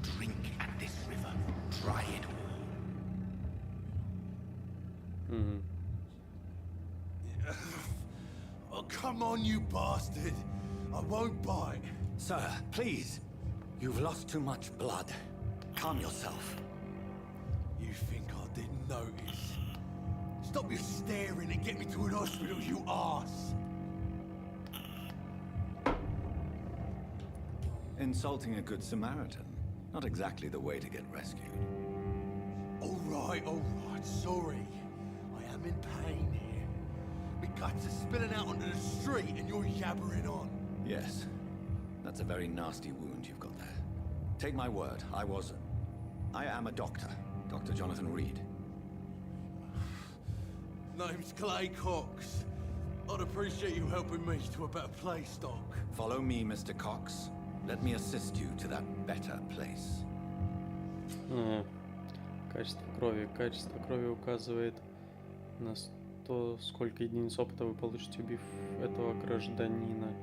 Drink at this river, try it all. Угу. Oh, come on, you bastard! I won't bite. Sir, please. You've lost too much blood. Calm yourself. You think I didn't notice? Stop your staring and get me to an hospital, you arse! Insulting a good Samaritan. Not exactly the way to get rescued. All right, sorry. I am in pain here. My guts are spilling out onto the street and you're yabbering on. Yes. That's a very nasty wound you've got there. Take my word, I am a doctor. Dr. Jonathan Reed. Name's Clay Cox. I'd appreciate you helping me to a better place, Doc. Follow me, Mr. Cox. Let me assist you to that better place. Качество крови. Качество крови указывает на то, сколько единиц опыта вы получите, убив этого гражданина.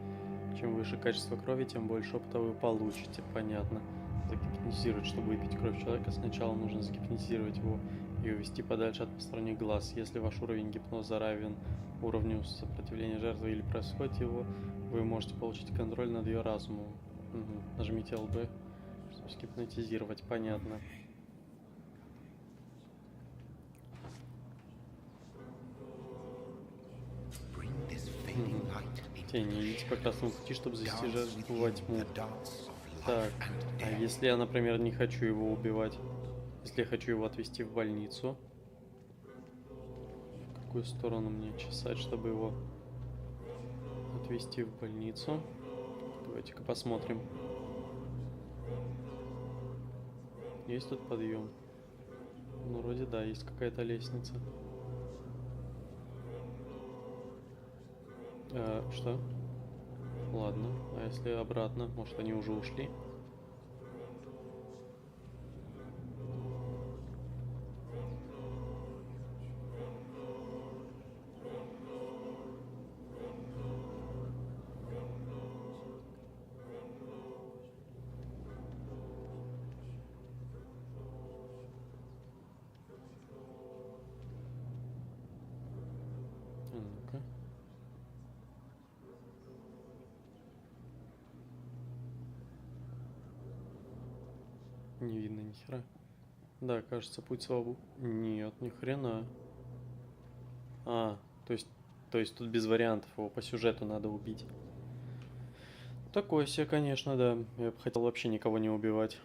Чем выше качество крови, тем больше опыта вы получите. Понятно. Загипнотизировать. Чтобы выпить кровь человека, сначала нужно загипнотизировать его и увести подальше от посторонних глаз. Если ваш уровень гипноза равен уровню сопротивления жертвы или превосходит его, вы можете получить контроль над ее разумом. Угу. Нажмите LB, чтобы загипнотизировать. Понятно. Тени, идите по красному пути, чтобы завести жертву во тьму. Так, а если я, например, не хочу его убивать? Если я хочу его отвезти в больницу? В какую сторону мне чесать, чтобы его отвезти в больницу? Давайте-ка посмотрим. Есть тут подъем? Ну, вроде да, есть какая-то лестница. Что? Ладно, а если обратно? Может, они уже ушли? Ну-ка. Не видно ни хера. Да, кажется, путь свободы. Нет, ни хрена. То есть тут без вариантов, его по сюжету надо убить. Такое себе, конечно, да. Я бы хотел вообще никого не убивать.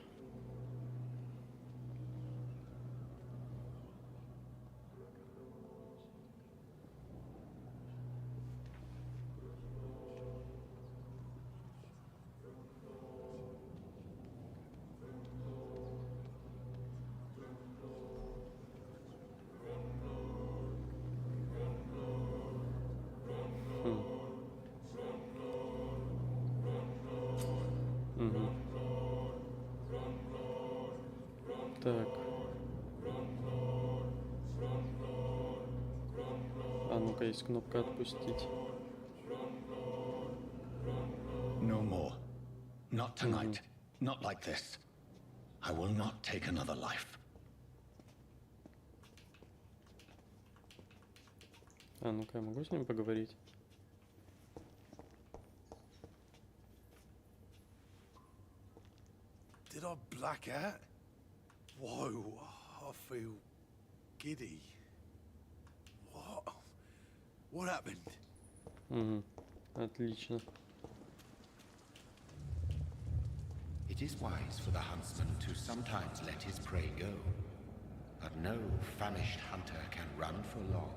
Так. Ну-ка, есть кнопка отпустить. No more. Not tonight. Not like this. I will not take another life. Ну-ка, я могу с ним поговорить? Did I black out? Whoa, I feel giddy. What happened? Отлично. It is wise for the huntsman to sometimes let his prey go, but no famished hunter can run for long.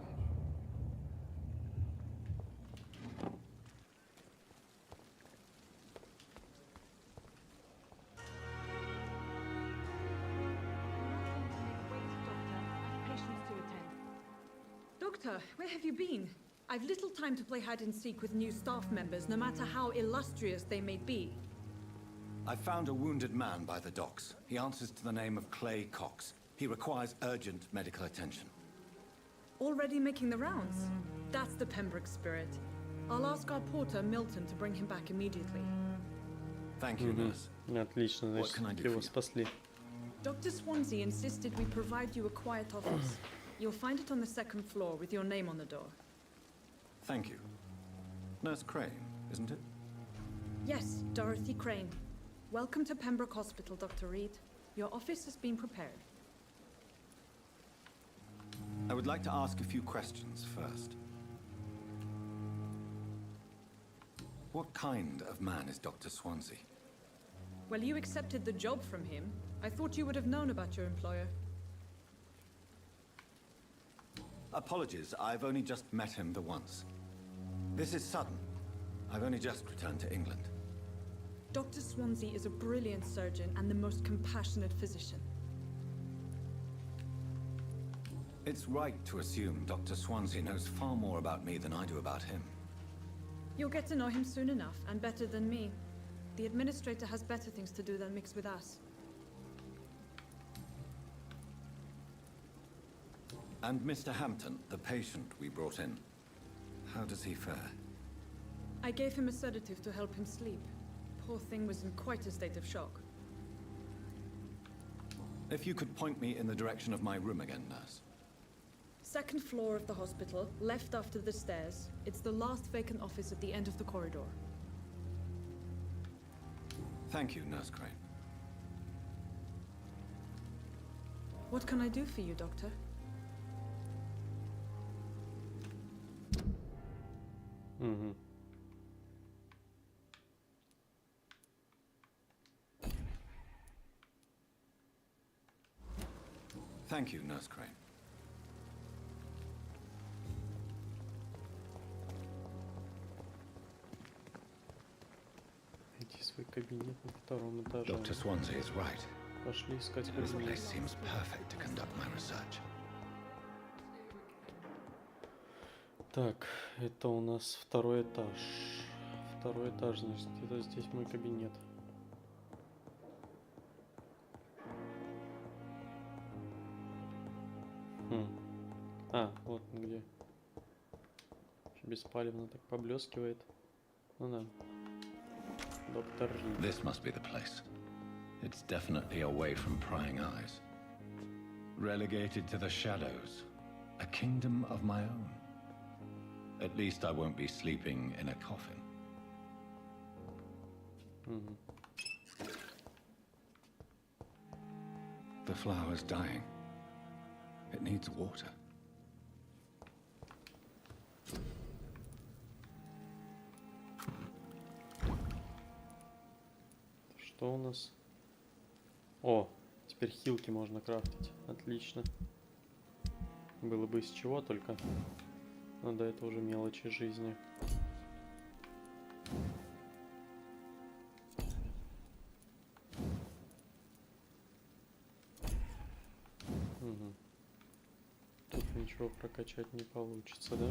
Doctor, where have you been? I've little time to play hide and seek with new staff members, no matter how illustrious they may be. I found a wounded man by the docks. He answers to the name of Clay Cox. He requires urgent medical attention. Already making the rounds? That's the Pembroke spirit. I'll ask our porter, Milton, to bring him back immediately. Thank you, nurse. Отлично, What can I значит, do его for you? спасли. Dr. Swansea insisted we provide you a quiet office. You'll find it on the second floor with your name on the door. Thank you. Nurse Crane, isn't it? Yes, Dorothy Crane. Welcome to Pembroke Hospital, Dr. Reed. Your office has been prepared. I would like to ask a few questions first. What kind of man is Dr. Swansea? Well, you accepted the job from him. I thought you would have known about your employer. Apologies, I've only just met him the once. This is sudden. I've only just returned to England. Dr. Swansea is a brilliant surgeon and the most compassionate physician. It's right to assume Dr. Swansea knows far more about me than I do about him. You'll get to know him soon enough, and better than me. The administrator has better things to do than mix with us. And Mr. Hampton, the patient we brought in, how does he fare? I gave him a sedative to help him sleep. Poor thing was in quite a state of shock. If you could point me in the direction of my room again, nurse. Second floor of the hospital, left after the stairs. It's the last vacant office at the end of the corridor. Thank you, Nurse Crane. What can I do for you, Doctor? Угу. Thank you, Nurse Crane. Найти свой кабинет на втором этаже. Dr. Swansea is right. Пошли искать This кабинет. place seems perfect to conduct my research. Так, это у нас второй этаж. Второй этаж, значит, где-то здесь мой кабинет. А, вот он где. Еще беспалевно так поблескивает. Ну да. Доктор Рид. This must be the place. It's definitely away from prying eyes. Relegated to the shadows. A kingdom of my own. At least I won't be sleeping in a coffin. The flower's dying. It needs water. Что у нас? О, теперь хилки можно крафтить. Отлично. Было бы из чего только. Но да, это уже мелочи жизни. Угу. Тут ничего прокачать не получится, да?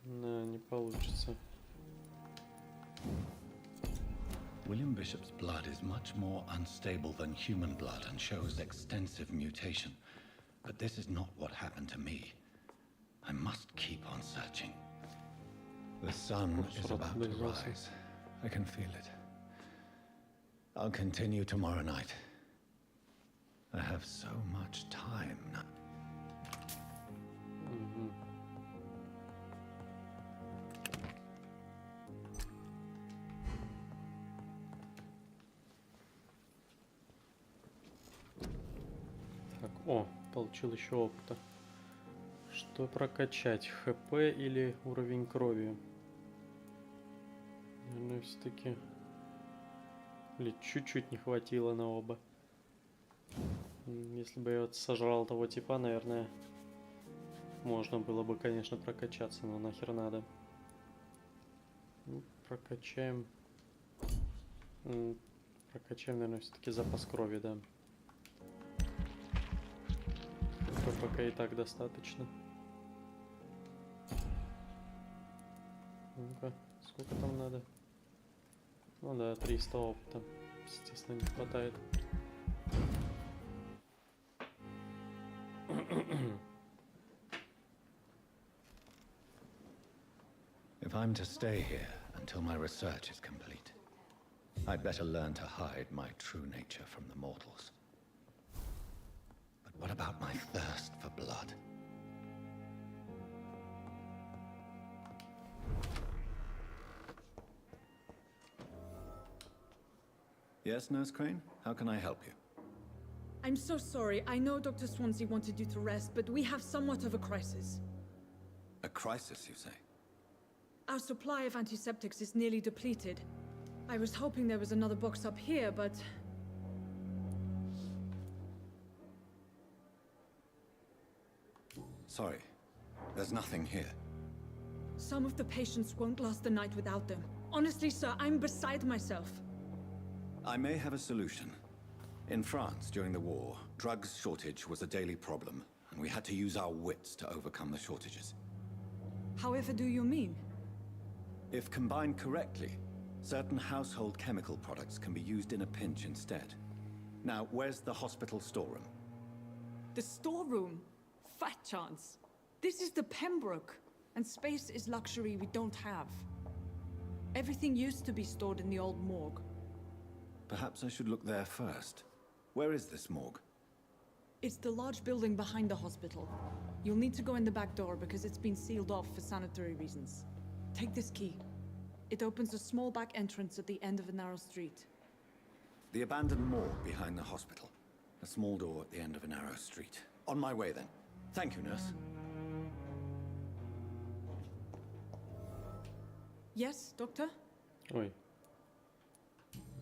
Да, не получится. William Bishop's blood is much more unstable than human blood and shows extensive mutation. But this is not what happened to me. I must keep on searching. The sun is about to rise. I can feel it. I'll continue tomorrow night. I have so much time now. Так, о, получил еще опыта. Что прокачать? ХП или уровень крови? Наверное, все-таки... Или чуть-чуть не хватило на оба. Если бы я вот сожрал того типа, наверное, можно было бы, конечно, прокачаться, но нахер надо. Ну, прокачаем... Прокачаем, наверное, все-таки запас крови, да. пока и так достаточно. Ну-ка, сколько там надо? Ну да, 300 опыта. Естественно, не хватает. If I'm to stay here until my research is complete, I'd better learn to hide my true nature from the mortals. But what about my thirst for blood? Yes, Nurse Crane? How can I help you? I'm so sorry. I know Dr. Swansea wanted you to rest, but we have somewhat of a crisis. A crisis, you say? Our supply of antiseptics is nearly depleted. I was hoping there was another box up here, but... Sorry. There's nothing here. Some of the patients won't last the night without them. Honestly, sir, I'm beside myself. I may have a solution. In France, during the war, drugs shortage was a daily problem, and we had to use our wits to overcome the shortages. However do you mean? If combined correctly, certain household chemical products can be used in a pinch instead. Now, where's the hospital storeroom? The storeroom? Fat chance. This is the Pembroke, and space is luxury we don't have. Everything used to be stored in the old morgue. Perhaps I should look there first. Where is this morgue? It's the large building behind the hospital. You'll need to go in the back door because it's been sealed off for sanitary reasons. Take this key. It opens a small back entrance at the end of a narrow street. The abandoned morgue behind the hospital. A small door at the end of a narrow street. On my way then. Thank you, nurse. Yes, Doctor? Ой.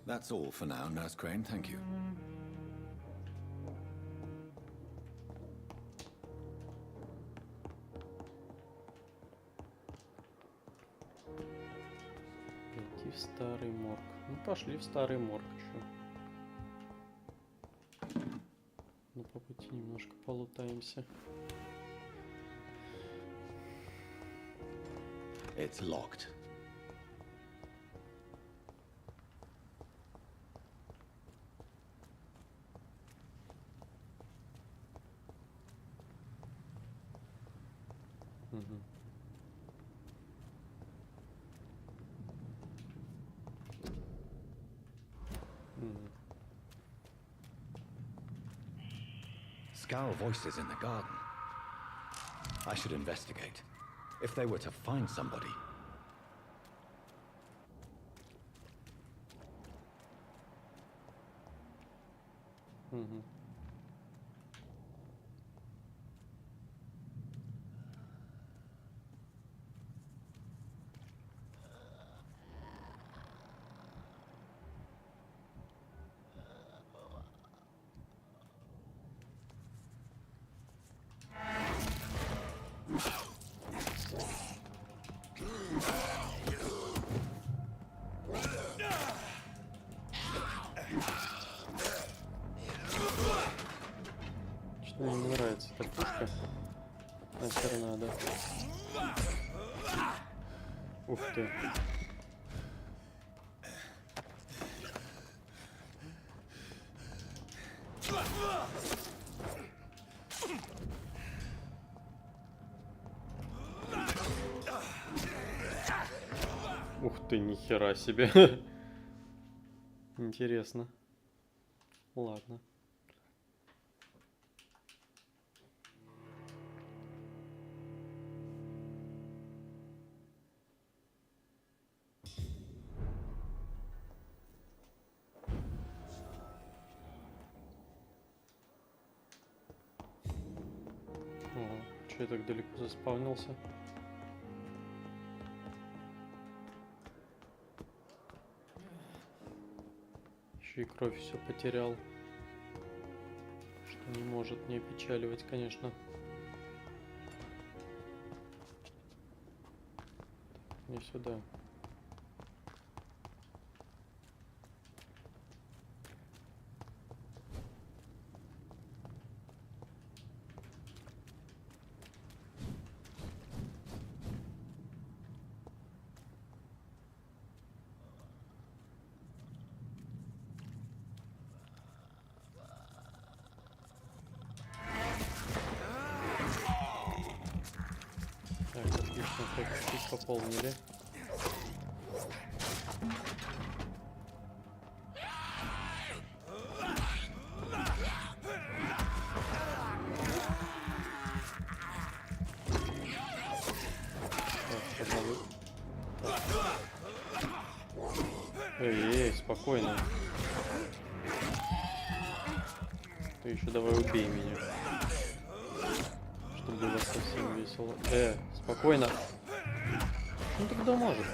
That's all for now, Nurse Crane. Thank you. Пойти в старый морг. Ну, пошли в старый морг. Чё? Ну, по пути немножко полутаемся. It's locked. Scowl voices in the garden. I should investigate. If they were to find somebody. Что мне не нравится эта пушка. Нахер надо. Ух ты. Ух ты, нихера себе. Интересно. Ладно. Че я так далеко заспавнился? Еще и кровь все потерял. Что не может не опечаливать, конечно. Не сюда. пополнили. Эй, спокойно. Ты еще давай убей меня. Чтобы было совсем весело. Спокойно. Ну тогда может.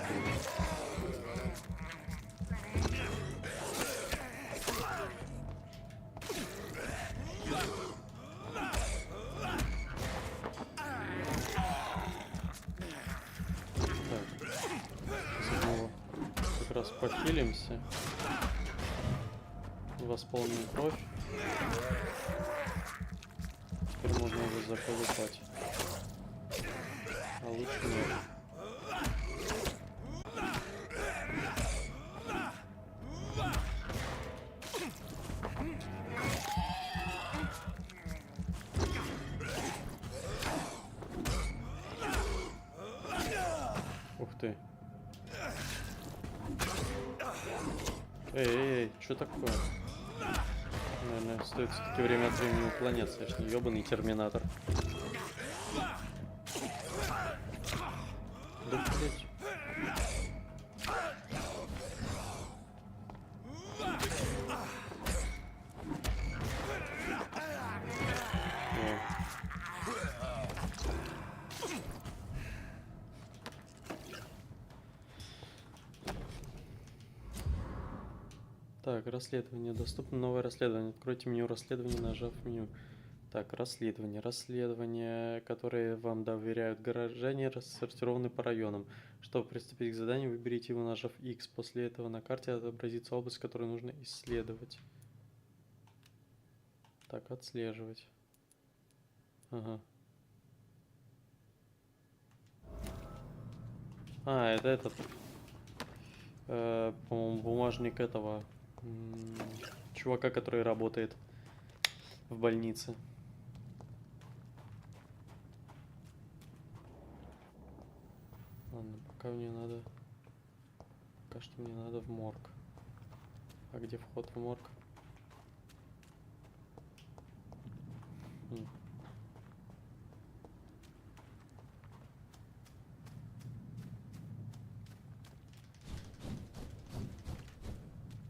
Как раз похилимся. Восполним кровь. Теперь можно уже заколупать. А лучше нет. Ух ты. Эй, что такое? Наверное, стоит все-таки время от времени уклоняться, я ж не ёбаный терминатор. Да, блядь. Так, расследование. Доступно новое расследование. Откройте меню расследования, нажав меню. Так, расследование. Расследования, которые вам доверяют горожане, рассортированы по районам. Чтобы приступить к заданию, выберите его, нажав X. После этого на карте отобразится область, которую нужно исследовать. Так, отслеживать. Ага. А, это этот. По-моему, бумажник этого. Чувака, который работает в больнице. Ладно, пока мне надо... Пока что мне надо в морг. А где вход в морг?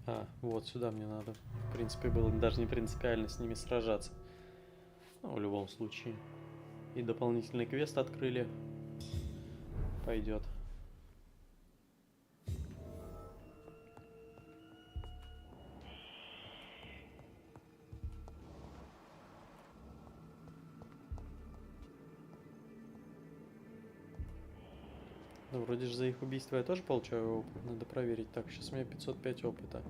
А, вот сюда мне надо. В принципе, было даже не принципиально с ними сражаться. Но в любом случае. И дополнительный квест открыли. Пойдет. Ну, вроде же за их убийство я тоже получаю опыт. Надо проверить. Так, сейчас у меня 505 опыта.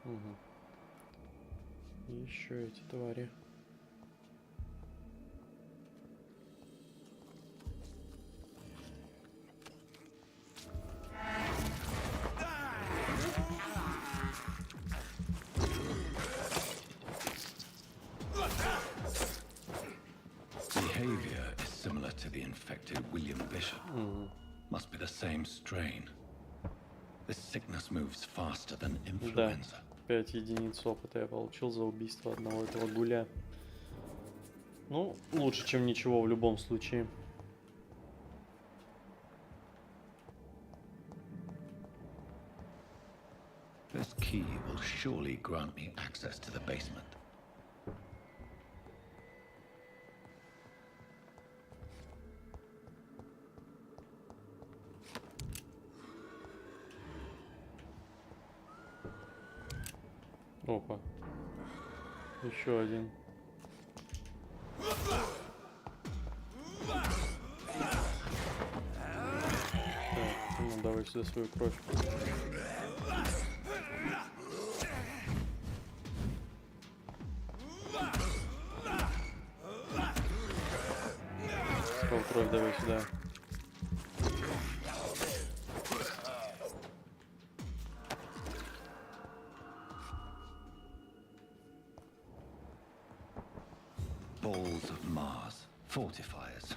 Угу. И еще эти твари. Behavior is similar to the infected William Bishop. Must be the same strain. This sickness moves faster than influenza. Да, 5 единиц опыта я получил за убийство одного этого гуля. Ну, лучше, чем ничего в любом случае. This key will surely grant me access to the basement. Опа. Еще один. Так, ну давай сюда свою кровь. Свою кровь давай сюда. Balls of Mars, fortifiers.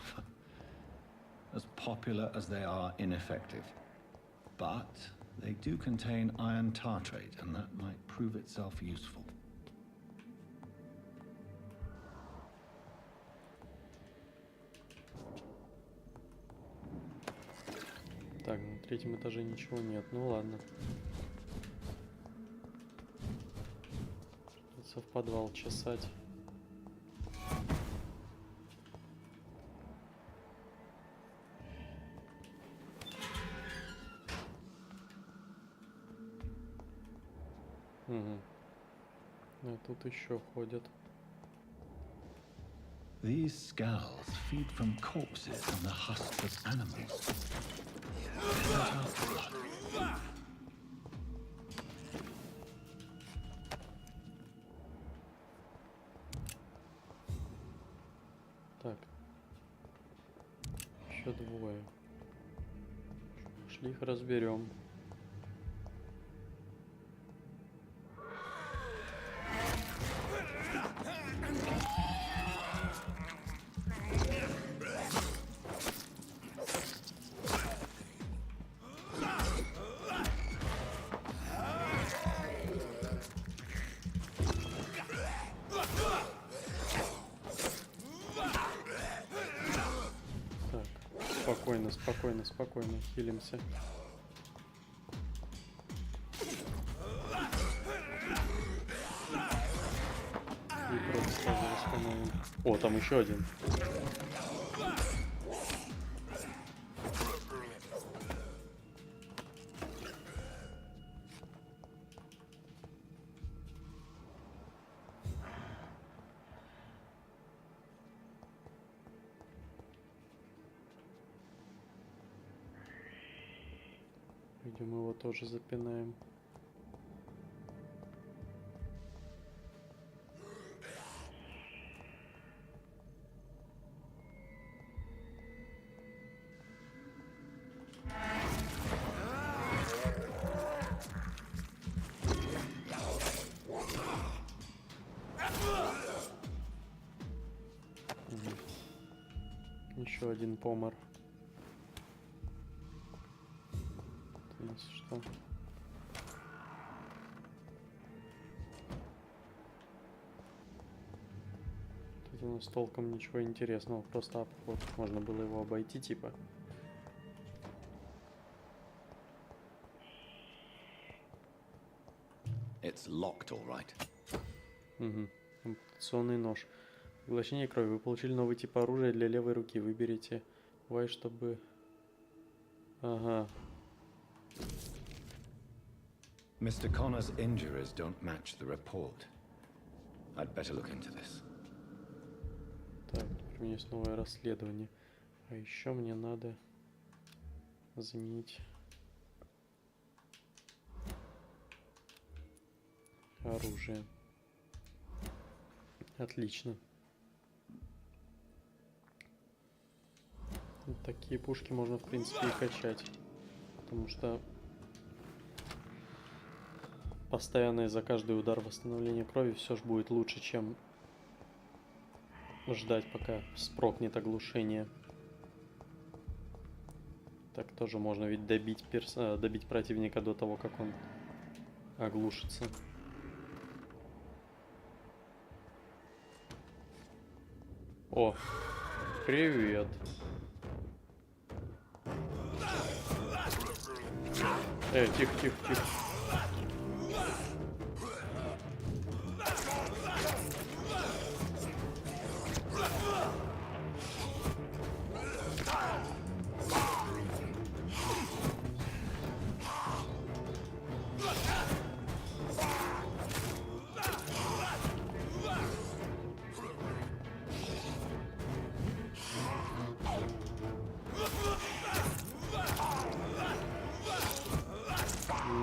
As popular as they are ineffective. But they do contain iron tartrate, and that might prove itself useful. Так, на третьем этаже ничего нет. Ну ладно. Придется в подвал чесать. Угу. А тут еще ходят. These skulls feed from corpses and the husks of animals. Так. Еще двое. Шли их разберем. Спокойно, спокойно, спокойно. Хилимся. И просто сразу восстановим. О, там еще один. Идем, его тоже запинаем. Еще один помор. У нас что? Тут у нас толком ничего интересного, просто обход. Можно было его обойти, типа. It's locked, all right. Угу. Ампутационный нож. Поглощение крови. Вы получили новый тип оружия для левой руки. Выберите Y, чтобы... Ага. Mr. Connor's injuries don't match the report. I'd better look into this. Так, теперь у меня есть новое расследование. А еще мне надо заменить оружие. Отлично. Вот такие пушки можно, в принципе, и качать. Потому что постоянное за каждый удар восстановление крови все же будет лучше, чем ждать, пока спрокнет оглушение. Так тоже можно ведь добить противника до того, как он оглушится. О, привет. Тихо, тихо, тихо.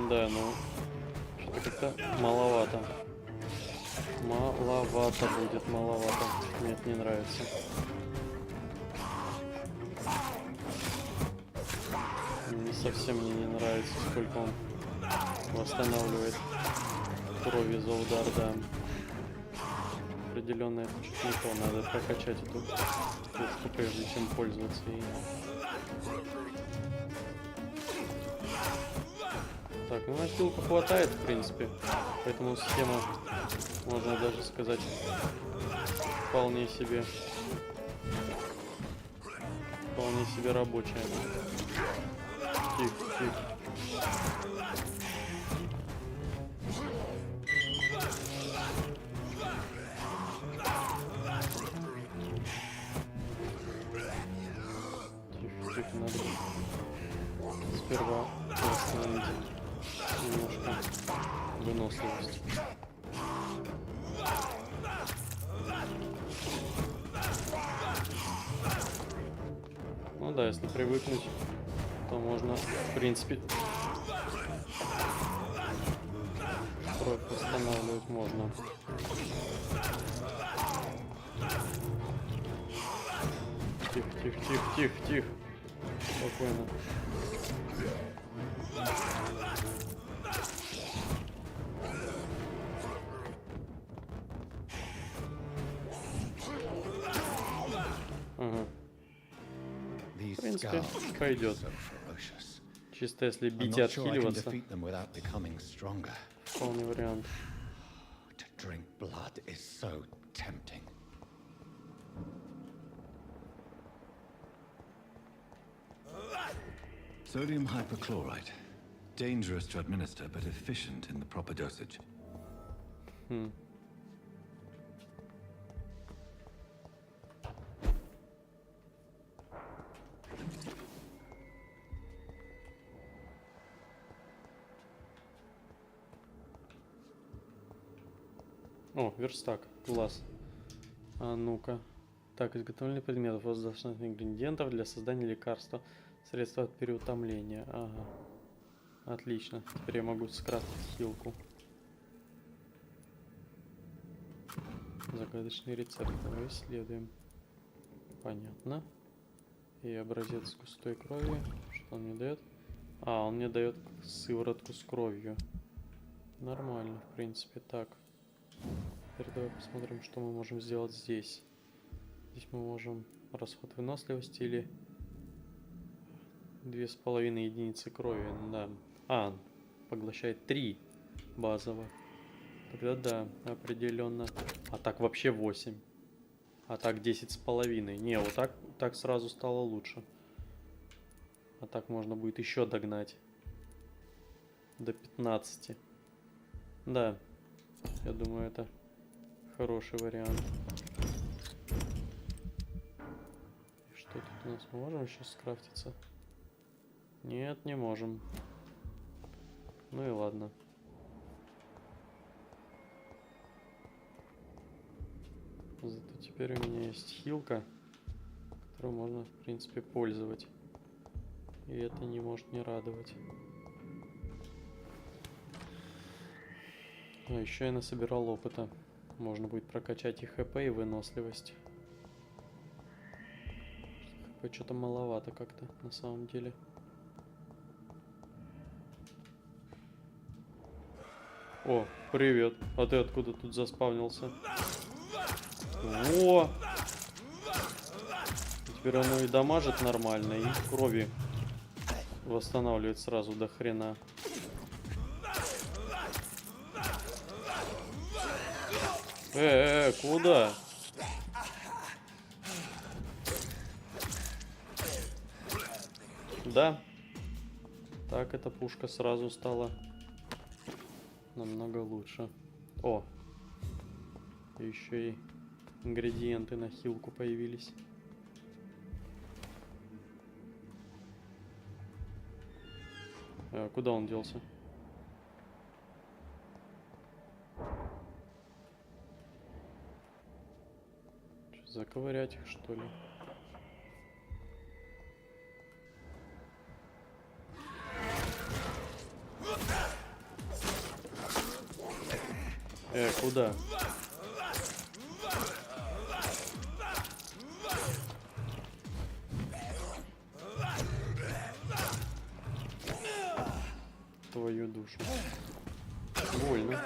Да, ну, что-то как-то маловато. Маловато будет, маловато. Нет, не нравится. Не совсем мне не нравится, сколько он восстанавливает крови за удар, да. Определенно это чуть не то, надо прокачать эту пушку, прежде чем пользоваться ей. Так, ну на хилку хватает, в принципе, поэтому схема, можно даже сказать, вполне себе рабочая. Тихо, тихо. Тихо, надо сперва восстановить немножко выносливость. Ну да, если привыкнуть, то можно, в принципе, кровь восстанавливать можно. Тихо, тихо, тихо, тихо, тихо. Спокойно. Ага. В принципе, пойдет. Чисто если бить и отхиливаться. Вполне вариант. Sodium hypochlorite. Dangerous to administer, but efficient in the proper dosage. О, верстак. Класс. А ну-ка. Так, изготовление предметов, воздушных ингредиентов для создания лекарства. Средства от переутомления. Ага. Отлично. Теперь я могу скрафтить хилку. Загадочный рецепт. Давай исследуем. Понятно. И образец густой крови. Что он мне дает? А, он мне дает сыворотку с кровью. Нормально, в принципе. Так. Теперь давай посмотрим, что мы можем сделать здесь. Здесь мы можем расход выносливости или 2,5 единицы крови. Да. А, поглощает 3 базово. Тогда да, определенно. А так вообще 8. А так 10,5. Не, вот так сразу стало лучше. А так можно будет еще догнать. До 15. Да. Я думаю, это хороший вариант. И что тут у нас? Мы можем еще скрафтиться? Нет, не можем. Ну и ладно. Зато теперь у меня есть хилка, которую можно, в принципе, пользовать. И это не может не радовать. А еще я насобирал опыта. Можно будет прокачать и ХП, и выносливость. ХП что-то маловато как-то, на самом деле. О, привет. А ты откуда тут заспавнился? О! Теперь оно и дамажит нормально, и крови восстанавливает сразу до хрена. Куда? Да. Так, эта пушка сразу стала намного лучше. О! Еще и ингредиенты на хилку появились. Куда он делся? Заковырять их, что ли? Куда? Твою душу. Больно.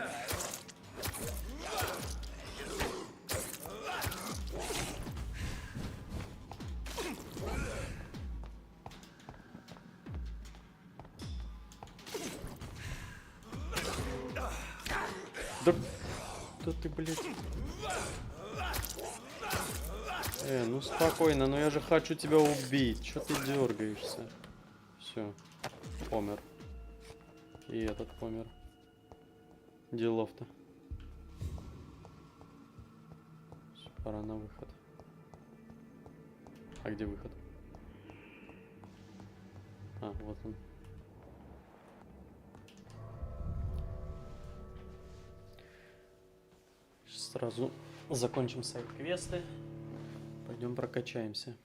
Да ты, блядь. Ну спокойно, но я же хочу тебя убить. Чё ты дергаешься? Все, помер. И этот помер. Делов-то. Всё, пора на выход. А где выход? А, вот он. Сейчас сразу закончим сайд-квесты. Пойдем прокачаемся.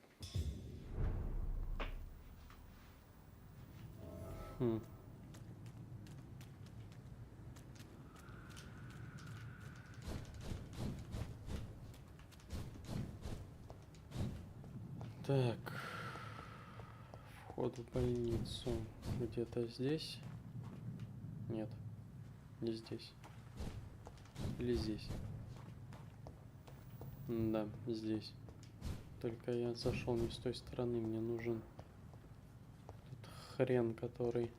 Так. Вход в больницу где-то здесь? Нет. Не здесь. Или здесь? Да, здесь. Только я зашел не с той стороны. Мне нужен тут хрен, который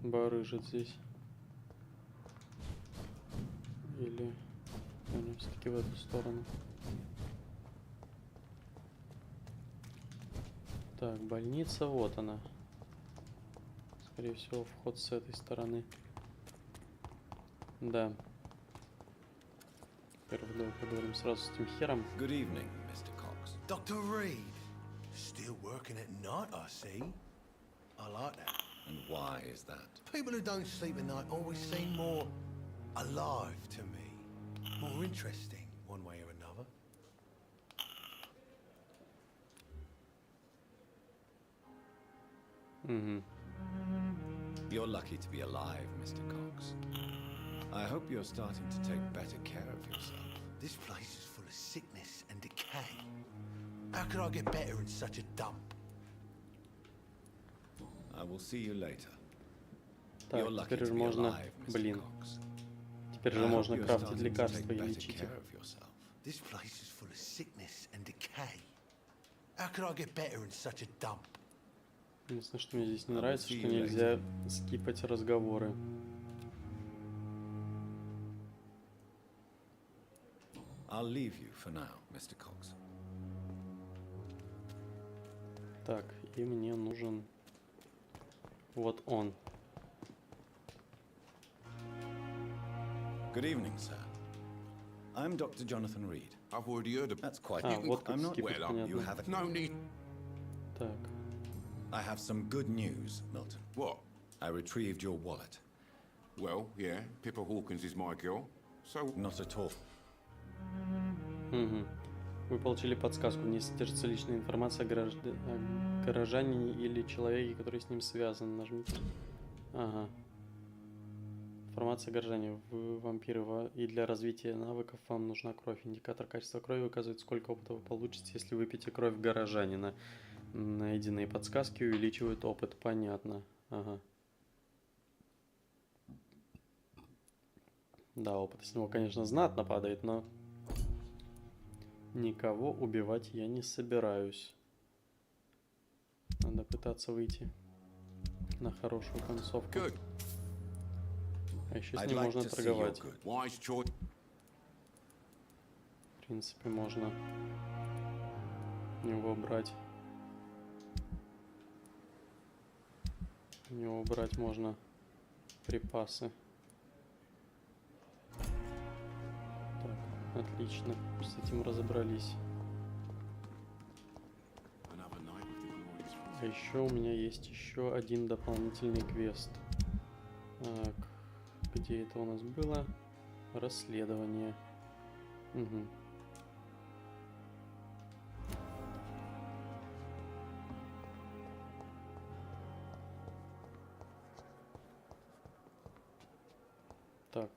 барыжит здесь. Или, наверное, все-таки в эту сторону. Так, больница, вот она. Скорее всего, вход с этой стороны. Да. Первый давай поговорим сразу с этим хером. Good evening, Mr. Cox. Dr. Reed, still working at night, I see. I like that. And why is that? People who don't sleep at night always seem more alive to me. More interesting, one way or another. You're lucky to be alive, Mr. Cox. I hope you're starting to take better care of yourself. This place is full of sickness and decay. How could I get better in such a dump? I will see you later. Так, теперь же можно... Блин. Теперь же можно крафтить лекарства и лечить их. This place is full of sickness and decay. How could I get better in such a dump? Единственное, что мне здесь не нравится, что нельзя скипать разговоры. I'll leave you for now, Mr. Cox. Так, и мне нужен вот он. Good evening, sir. I'm Dr. Jonathan Reed. I've already heard of... That's quite... вот как I'm not скипать, well up. You понятно. have it. No need... Так. I have some good news, Milton. What? I retrieved your wallet. Well, yeah, Pippa Hawkins is my girl, so... Not at all. Вы получили подсказку. В ней содержится личная информация о горожанине или человеке, который с ним связан. Нажмите. Ага. Информация о горожане. Вы вампиры, и для развития навыков вам нужна кровь. Индикатор качества крови указывает, сколько опыта вы получите, если выпьете кровь горожанина. Найденные подсказки увеличивают опыт. Понятно. Ага. Да, опыт с него, конечно, знатно падает, но никого убивать я не собираюсь. Надо пытаться выйти на хорошую концовку. А еще с ним можно торговать. В принципе, можно у него брать. У него брать можно припасы. Так, отлично. С этим разобрались. А еще у меня есть еще один дополнительный квест. Так, где это у нас было? Расследование. Угу. Так.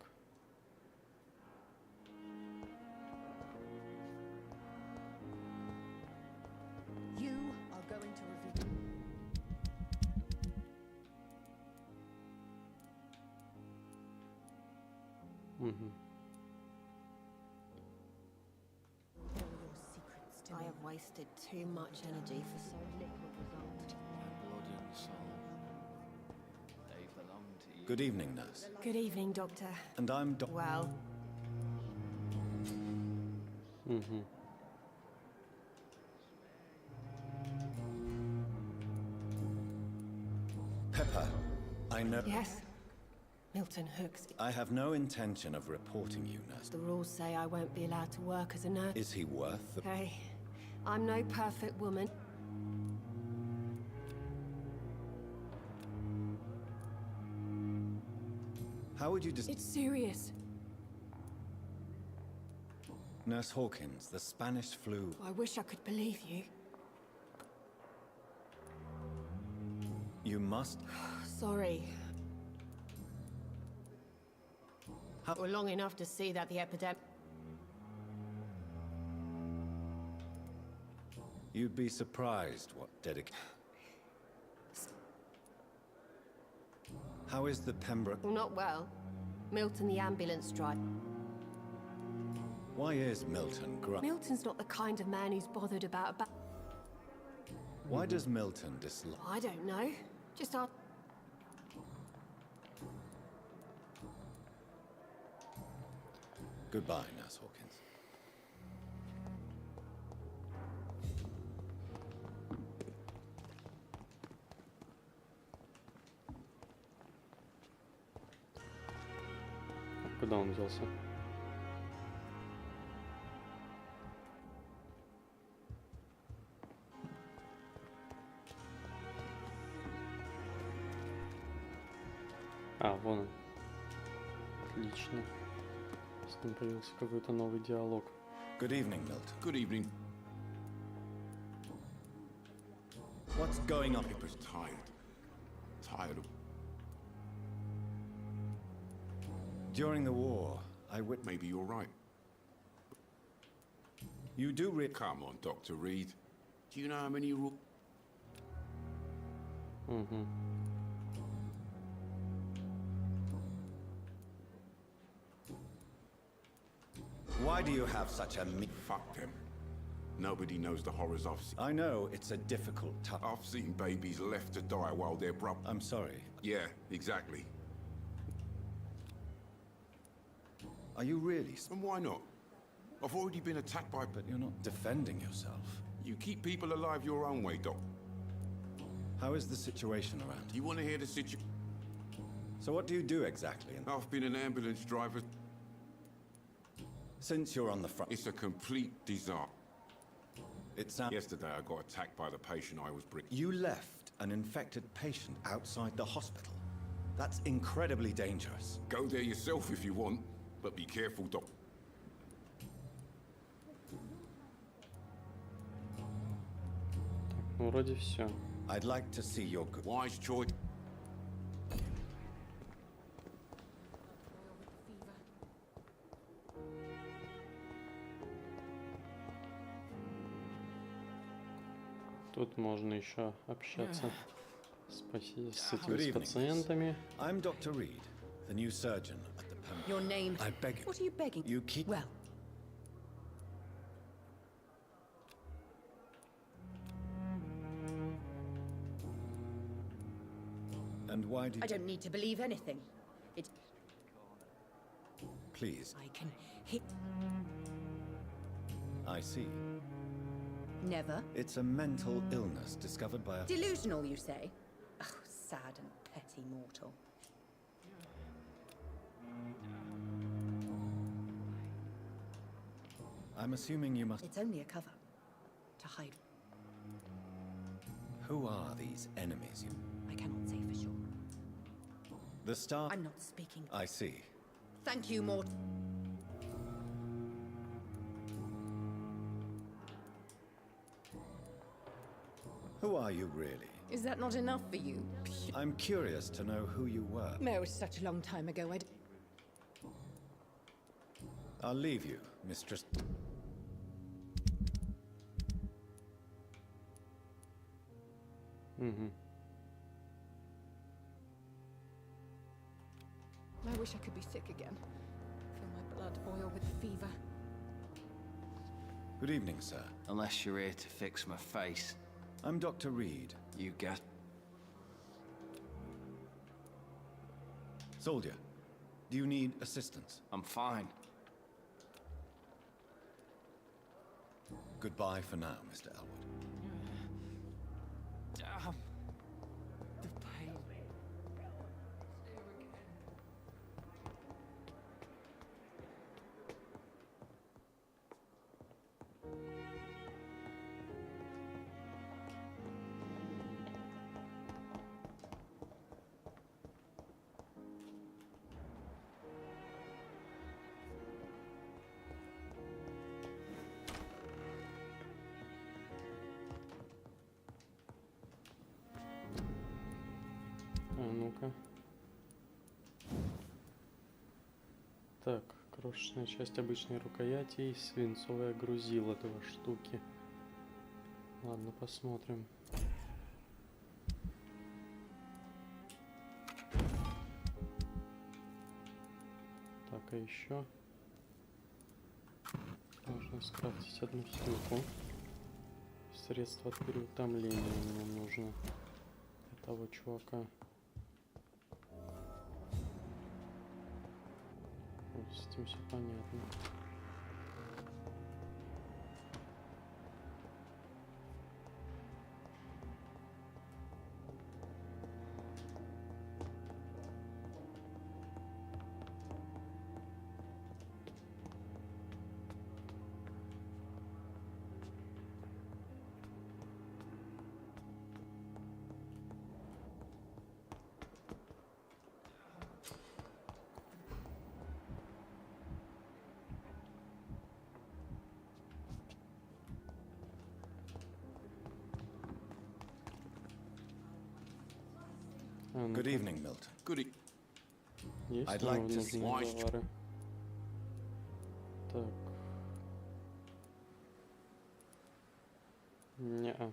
Угу. I have wasted too much energy for so little result. My blood and soul. They belong to you. Good evening, nurse. Good evening, Doctor. And I'm Well, Угу. Pepper. I know. yes. Milton Hooks. I have no intention of reporting you, nurse. The rules say I won't be allowed to work as a nurse. Is he worth the... Hey, I'm no perfect woman. How would you It's serious. Nurse Hawkins, the Spanish flu. I wish I could believe you. You must... Sorry. We're long enough to see that the epidemic... You'd be surprised what How is the Pembroke... Well, not well. Milton, the ambulance driver. Why is Milton Milton's not the kind of man who's bothered about... Why does Milton dislike... I don't know. Just ask... Goodbye, Nurse Hawkins. Куда он делся? А, вон он. Отлично. С ним появился какой-то новый диалог. Good evening, Milton. Good evening. What's going on? Pepper's tired. Tired of... During the war, I would... Maybe you're right. You do Come on, Dr. Reed. Do you know how many rules... Mm-hmm. Why do you have such a Fuck them. Nobody knows the horrors I've seen. I know it's a difficult time. I've seen babies left to die while they're I'm sorry. Yeah, exactly. Are you really... And why not? I've already been attacked by... But you're not defending yourself. You keep people alive your own way, Doc. How is the situation around? You want to hear the situation? So what do you do exactly? I've been an ambulance driver. Since you're on the front... It's a complete disaster. It sounds... Yesterday I got attacked by the patient I was bringing. You left an infected patient outside the hospital. That's incredibly dangerous. Go there yourself if you want, but be careful, Doc. Ну, вроде все. I'd like to see your good... Wise choice. Тут можно еще общаться с Good этими evening, пациентами. I'm Dr. Reed, the new surgeon at the Pembroke. Your name... I beg you. What are you begging? You keep... Well, And why did... I don't need to believe anything. It... Please. I can hit... I see. Never. It's a mental illness discovered by a... Delusional, you say? Oh, sad and petty mortal. I'm assuming you must... It's only a cover. To hide... Who are these enemies you... I cannot say for sure. The staff... I'm not speaking... I see. Thank you, Mort. Who are you really? Is that not enough for you? I'm curious to know who you were. No, it was such a long time ago. I'll leave you, Mistress... Угу. I wish I could be sick again. For blood boil with the fever. Good evening, sir. Unless you're here to fix my face. I'm Dr. Reed. You got... Soldier, do you need assistance? I'm fine. Goodbye for now, Mr. Elwood. The pain. Ну-ка. Так, крошечная часть обычной рукояти и свинцовое грузило 2 штуки. Ладно, посмотрим. Так, а еще можно скрафтить 1 штуку. Средство от переутомления мне нужно. Того чувака. Вот, с этим все понятно. Good evening, Milton. Good Есть I'd у like него to нужные see- товары? Так. Неа.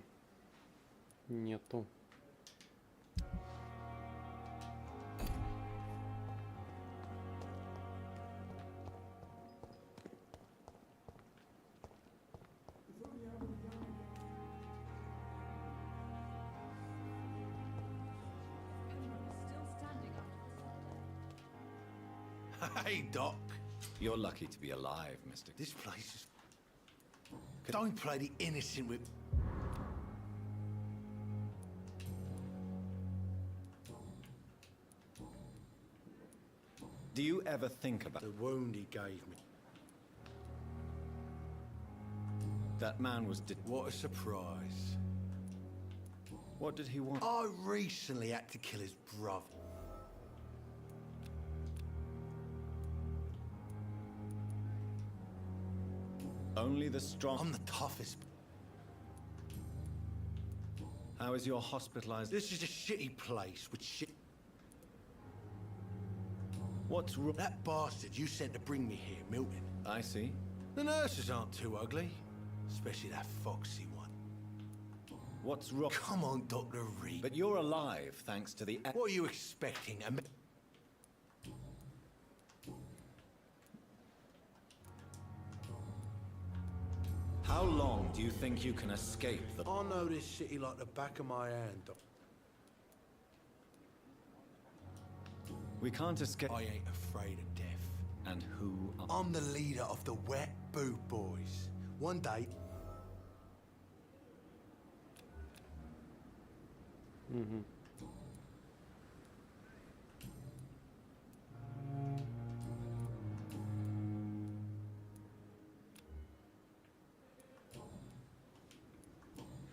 Нету. Hey, Doc. You're lucky to be alive, Mr. This place is... Don't play the innocent with... Do you ever think about The wound he gave me. that man was What a surprise. What did he want? I recently had to kill his brother. Only the strong. I'm the toughest. How is your hospitalized? This is a shitty place with shit. What's wrong? That bastard you sent to bring me here, Milton. I see. The nurses aren't too ugly. Especially that foxy one. What's wrong? Come on, Dr. Reed. But you're alive thanks to the. What are you expecting? How long do you think you can escape the? I know this city like the back of my hand, Doc. We can't escape. I ain't afraid of death. And who? I'm the leader of the Wet Boot Boys. One day... Mm-hmm.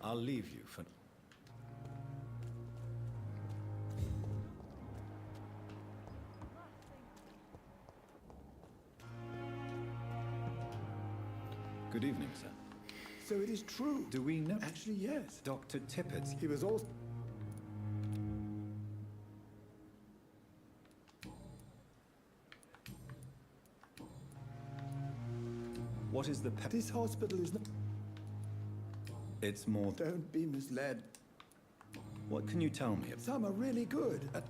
I'll leave you for. Good evening, sir. So it is true. Do we know? Actually, yes. Dr. Tippett. He was also... What is the This hospital is not... It's more. Don't be misled. What can you tell me? Some are really good at...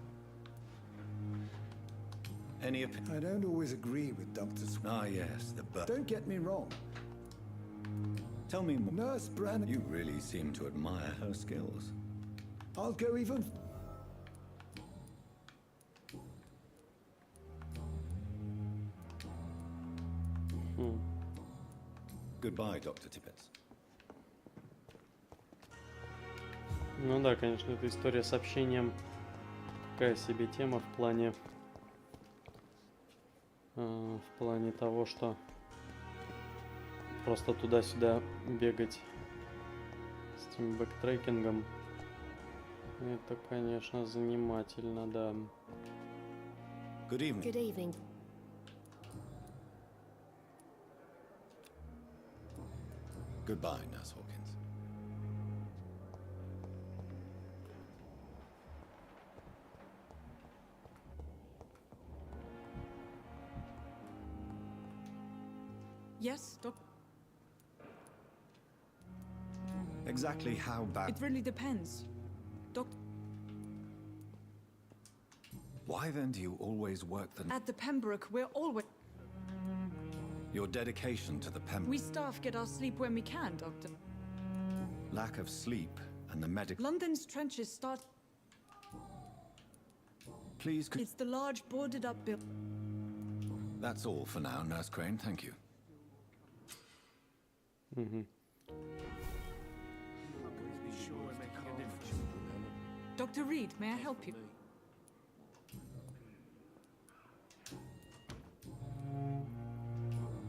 Any opinion? I don't always agree with Dr. Ah, yes, the bird. Don't get me wrong. Tell me more. Nurse Brannigan. You really seem to admire her skills. I'll go even. Goodbye, Dr. Tippett. Ну да, конечно, эта история с общением такая себе тема в плане того, что просто туда-сюда бегать с этим бэктрекингом. Это, конечно, занимательно, да. Good evening. Good evening. Goodbye, Nurse Hawkins. Yes, Doc. Exactly how bad? It really depends. Doc. Why then do you always work the... At the Pembroke, we're always... Your dedication to the Pembroke... We staff get our sleep when we can, Doctor. Lack of sleep and the medical... London's trenches start... Please, could... It's the large boarded-up building. That's all for now, Nurse Crane. Thank you. Dr. Reed, may I help you?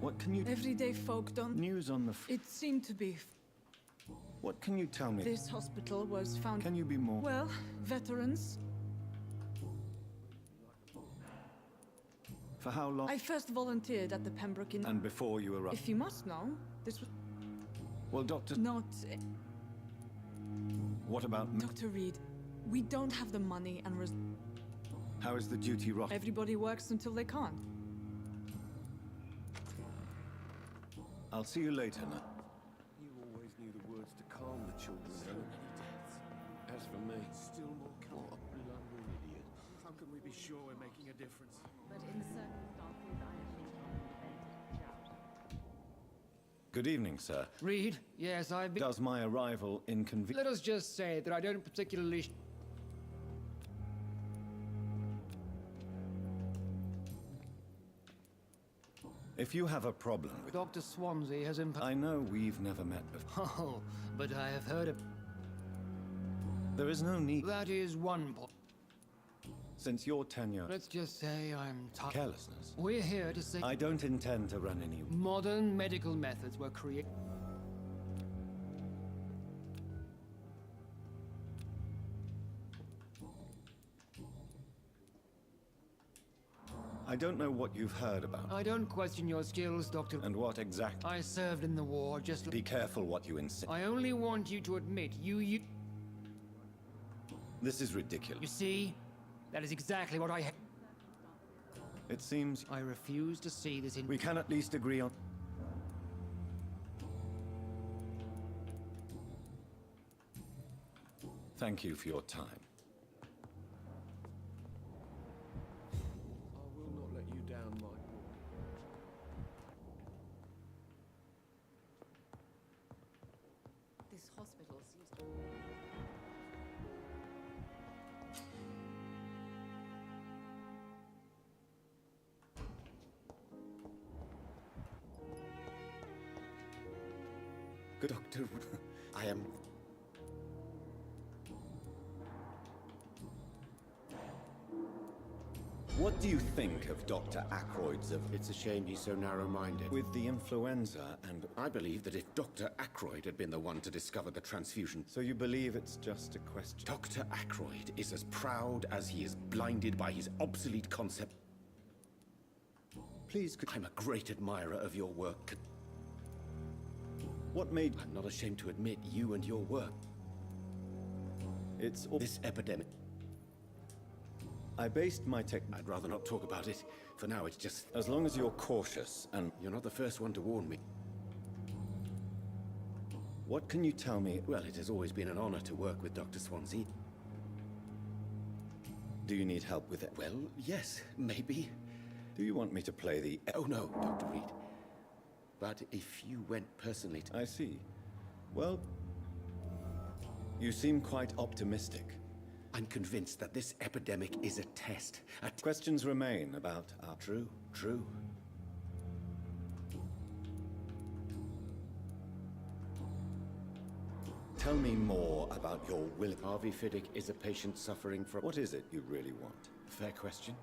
What can you... Everyday folk don't... News on the... It seemed to be... What can you tell me? This hospital was found... Can you be more... Well, veterans. For how long? I first volunteered at the Pembroke in... And before you arrived? If you must know, this was... Well, Doctor... Not... What about... Dr. Reed, we don't have the money and... How is the duty roster? Everybody works until they can't. I'll see you later, now. You always knew the words to calm the children, Helen. As for me, still more what a blundering idiot. How can we be sure we're making a difference? But in the circumstances, I have been told the best doubt. Good evening, sir. Reed, yes, I've been... Does my arrival inconvenience... Let us just say that I don't particularly... If you have a problem with... Dr. Swansea has I know we've never met before. Oh, but I have heard of... There is no need... That is one point. Since your tenure... Let's just say I'm tired. Carelessness. We're here to say... I don't intend to run any... Modern medical methods were created... I don't know what you've heard about. I don't question your skills, Doctor. And what exactly? I served in the war, just... Be careful what you insist. I only want you to admit, you... This is ridiculous. You see? That is exactly what I... It seems... I refuse to see this in... We can at least agree on... Thank you for your time. I will not let you down, my boy. This hospital seems... Good Doctor... I am... What do you think of Dr. Ackroyd's of... It's a shame he's so narrow-minded. With the influenza and... I believe that if Dr. Ackroyd had been the one to discover the transfusion... So you believe it's just a question? Dr. Ackroyd is as proud as he is blinded by his obsolete concept. Please, could... I'm a great admirer of your work. What made... I'm not ashamed to admit you and your work. It's... all... This epidemic... I based my tech... I'd rather not talk about it. For now, it's just... As long as you're cautious and... You're not the first one to warn me. What can you tell me? Well, it has always been an honor to work with Dr. Swansea. Do you need help with it? Well, yes, maybe. Do you want me to play the... Oh no, Dr. Reed. But if you went personally to... I see. Well, you seem quite optimistic. I'm convinced that this epidemic is a test. Questions remain about our... True. Tell me more about your will. Harvey Fiddick is a patient suffering from... What is it you really want? Fair question.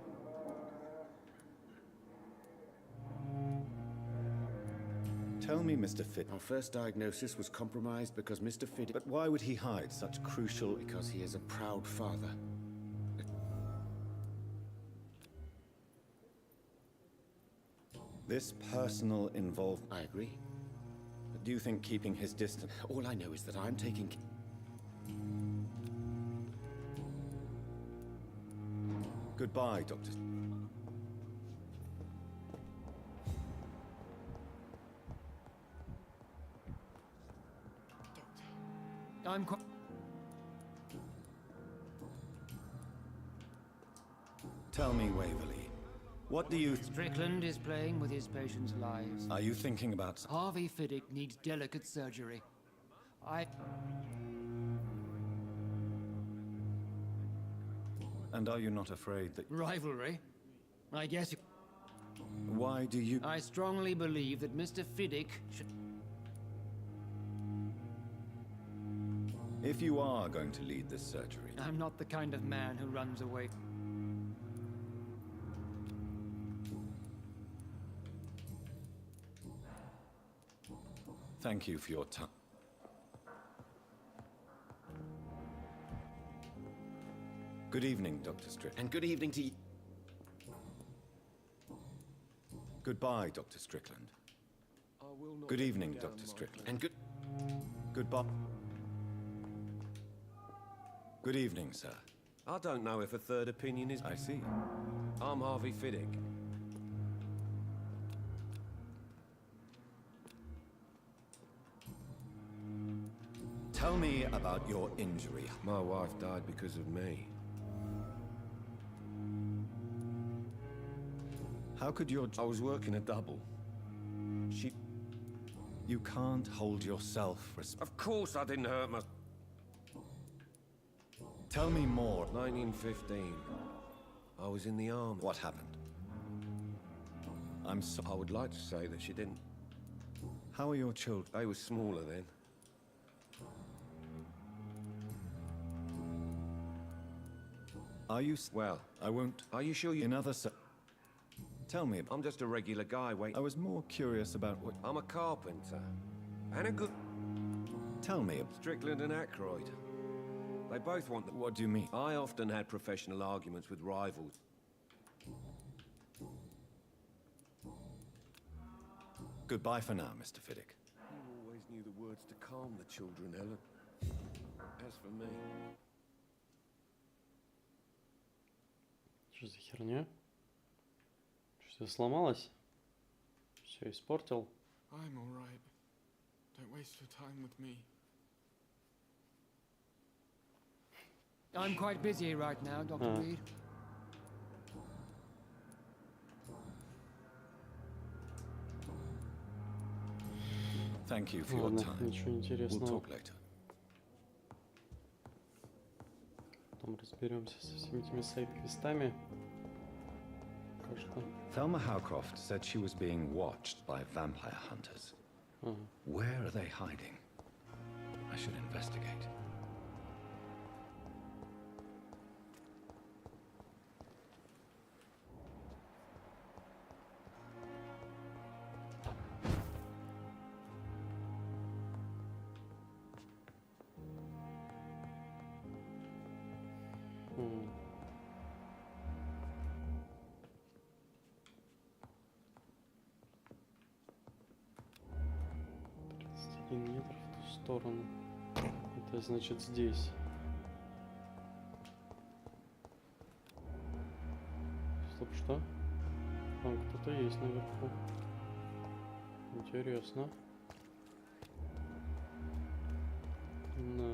Tell me, Mr. Fiddick. Our first diagnosis was compromised because Mr. Fiddick... But why would he hide such crucial... Because he is a proud father. This personal involvement... I agree. But do you think keeping his distance... All I know is that I'm taking... Goodbye, Doctor... I'm quite... Tell me, Waverly, what do you... Strickland is playing with his patients' lives. Are you thinking about... Harvey Fiddick needs delicate surgery. And are you not afraid that... Rivalry? I guess... Why do you... I strongly believe that Mr. Fiddick should... If you are going to lead this surgery... I'm not the kind of man who runs away. Thank you for your time. Good evening, Dr. Strickland. And good evening to you. Goodbye, Dr. Strickland. Good evening, Dr. Strickland. And Goodbye. Good evening, sir. I don't know if a third opinion is... I see. I'm Harvey Fiddick. Tell me about your injury. My wife died because of me. How could your... I was working a double. She... You can't hold yourself Of course I didn't hurt my... Tell me more. 1915. I was in the army. What happened? I'm so... I would like to say that she didn't. How are your children? They were smaller then. Are you... Well, I won't... Are you sure you... Another... Tell me... I'm just a regular guy, wait. I was more curious about what... I'm a carpenter. And a good... Tell me... Strickland and Aykroyd. They both want the... What do you mean? I often had professional arguments with rivals. Goodbye for now, Mr. Fiddick. You always knew the words to calm the children, Ellen. As for me... Что за херня? Что сломалось? Все испортил. I'm all right. Don't waste your time with me. I'm quite busy right now, Dr. Reed. Thank you for your Ладно, time. ничего We'll интересного. talk later. Потом разберемся со всеми этими сайд-квестами. Пока что. Thelma Howcroft said she was being watched by vampire hunters. Where are they hiding? I should investigate. Метров в ту сторону. Это значит здесь. Стоп, что? Там кто-то есть наверху. Интересно. Да.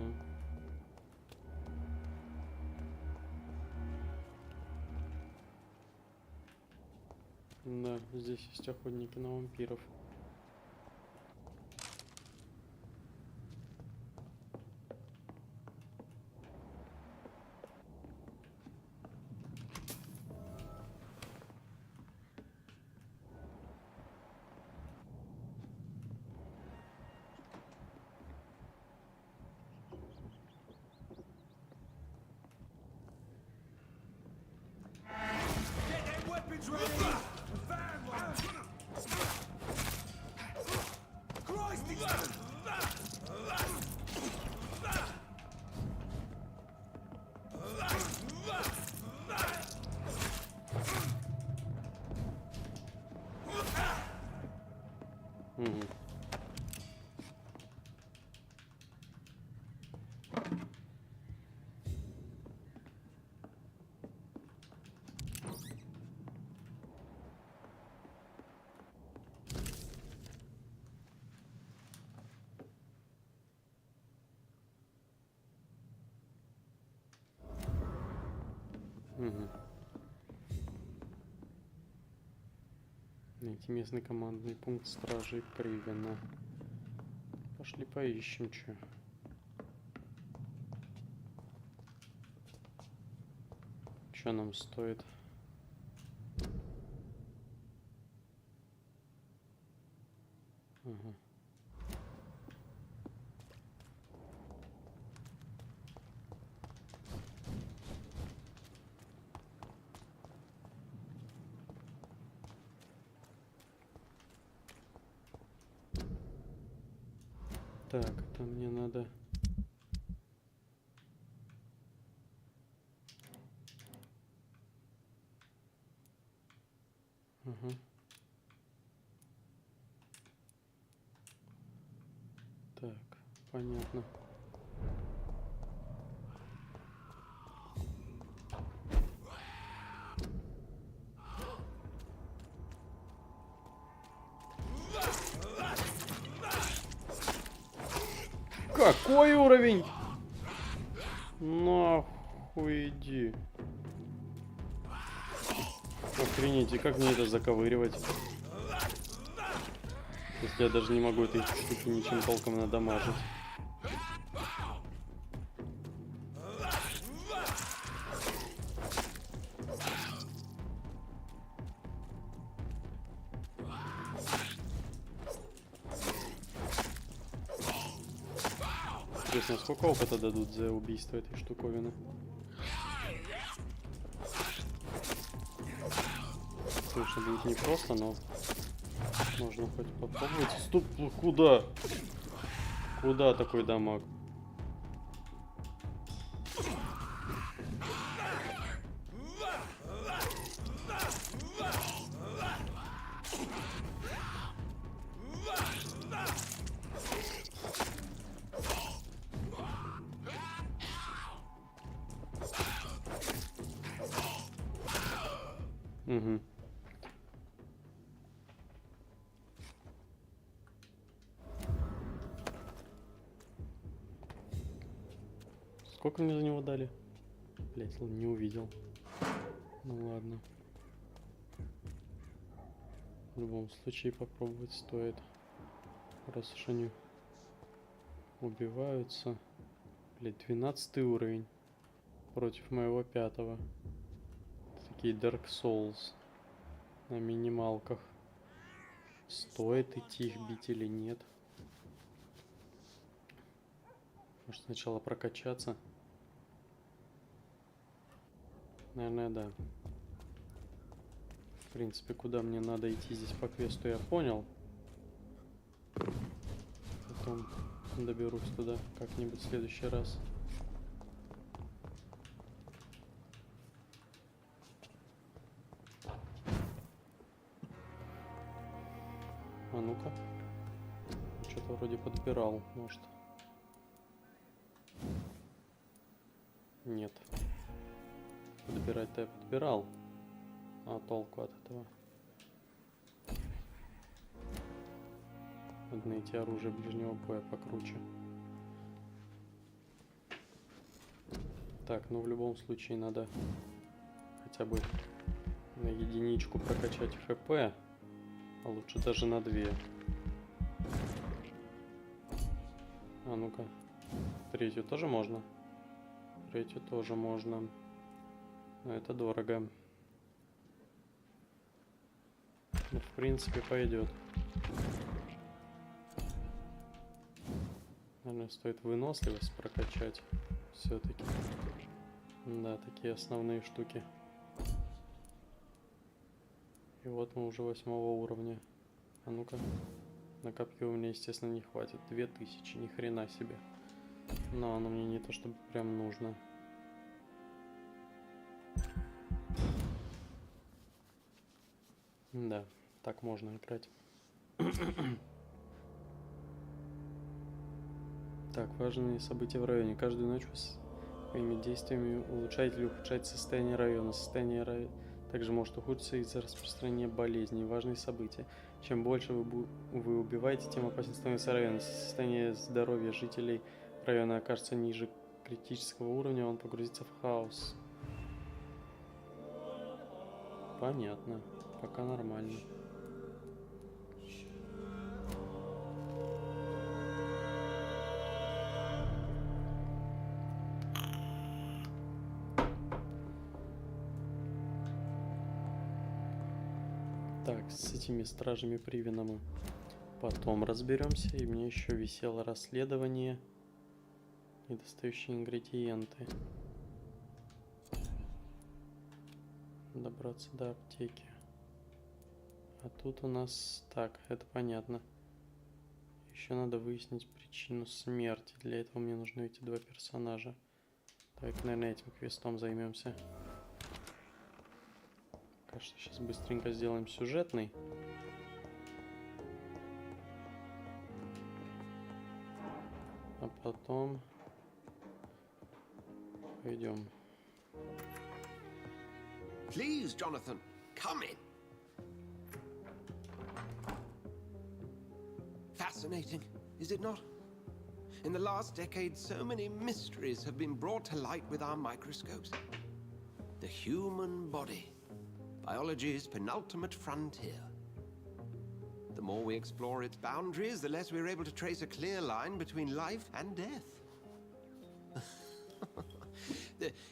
Да, здесь есть охотники на вампиров. Угу. Угу. Найти местный командный пункт стражей Привена. Пошли поищем, чё. Чё нам стоит? Ага. Так, это мне надо... Ага. Так, понятно. Какой уровень? Нахуй иди. Охренеть, как мне это заковыривать? Если я даже не могу этой штуки ничем толком надамажить. Интересно, сколько опыта дадут за убийство этой штуковины? Конечно, будет непросто, но можно хоть попробовать. Стоп, куда? Куда такой дамаг? Угу. Сколько мне за него дали? Блять, не увидел. Ну ладно. В любом случае попробовать стоит. Раз уж они убиваются. Блять, 12 уровень. Против моего 5-го. Такие Dark Souls. На минималках. Стоит идти их бить или нет? Может сначала прокачаться? Наверное, да. В принципе, куда мне надо идти здесь по квесту, я понял. Потом доберусь туда как-нибудь в следующий раз. А ну-ка. Что-то вроде подбирал, может. Нет. Подбирать-то я подбирал. А толку от этого? Надо найти оружие ближнего боя покруче. Так, ну в любом случае надо хотя бы на единичку прокачать ХП, а лучше даже на 2. А ну-ка, третью тоже можно? Третью тоже можно. Но это дорого. Ну, в принципе, пойдет. Наверное, стоит выносливость прокачать все-таки. Да, такие основные штуки. И вот мы уже 8-го уровня. А ну-ка. На копье у меня, естественно, не хватит. 2000, ни хрена себе. Но оно мне не то чтобы прям нужно. Да, так можно играть. Так, важные события в районе. Каждую ночь вы своими действиями улучшаете или ухудшаете состояние района. Состояние района также может ухудшиться из-за распространения болезней. Важные события. Чем больше вы убиваете, тем опаснее становится район. Если состояние здоровья жителей района окажется ниже критического уровня, он погрузится в хаос. Понятно. Пока нормально. Так, с этими стражами Привина мы потом разберемся. И мне еще висело расследование. Недостающие ингредиенты. Добраться до аптеки. А тут у нас... Так, это понятно. Еще надо выяснить причину смерти. Для этого мне нужны эти два персонажа. Давайте, наверное, этим квестом займемся. Кажется, сейчас быстренько сделаем сюжетный. А потом пойдем. Please, Jonathan, come in. Fascinating, is it not? In the last decade, so many mysteries have been brought to light with our microscopes. The human body, biology's penultimate frontier. The more we explore its boundaries, the less we're able to trace a clear line between life and death.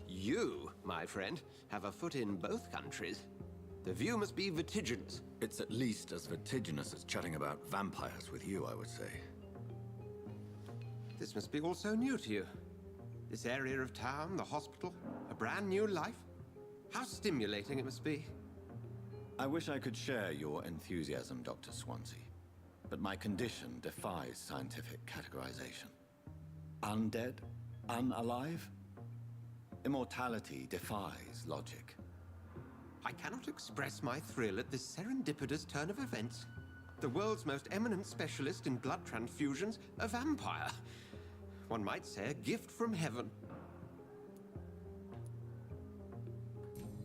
You, my friend, have a foot in both countries. The view must be vertiginous. It's at least as vertiginous as chatting about vampires with you, I would say. This must be all so new to you. This area of town, the hospital, a brand new life. How stimulating it must be. I wish I could share your enthusiasm, Dr. Swansea. But my condition defies scientific categorization. Undead? Unalive? Immortality defies logic. I cannot express my thrill at this serendipitous turn of events. The world's most eminent specialist in blood transfusions, a vampire. One might say a gift from heaven.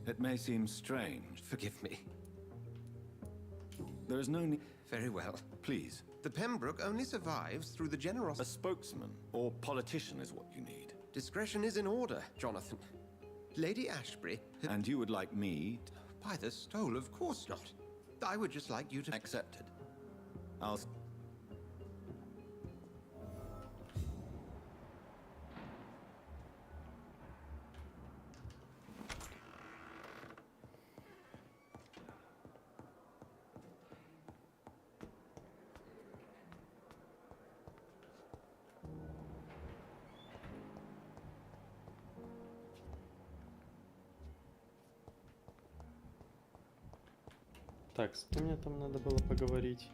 It may seem strange. Forgive me. There is no need... Very well. Please. The Pembroke only survives through the generosity... A spokesman or politician is what you need. Discretion is in order, Jonathan. Lady Ashbury... And you would like me... By the stole, of course not. I would just like you to... Accepted. I'll... Так, с кем мне там надо было поговорить?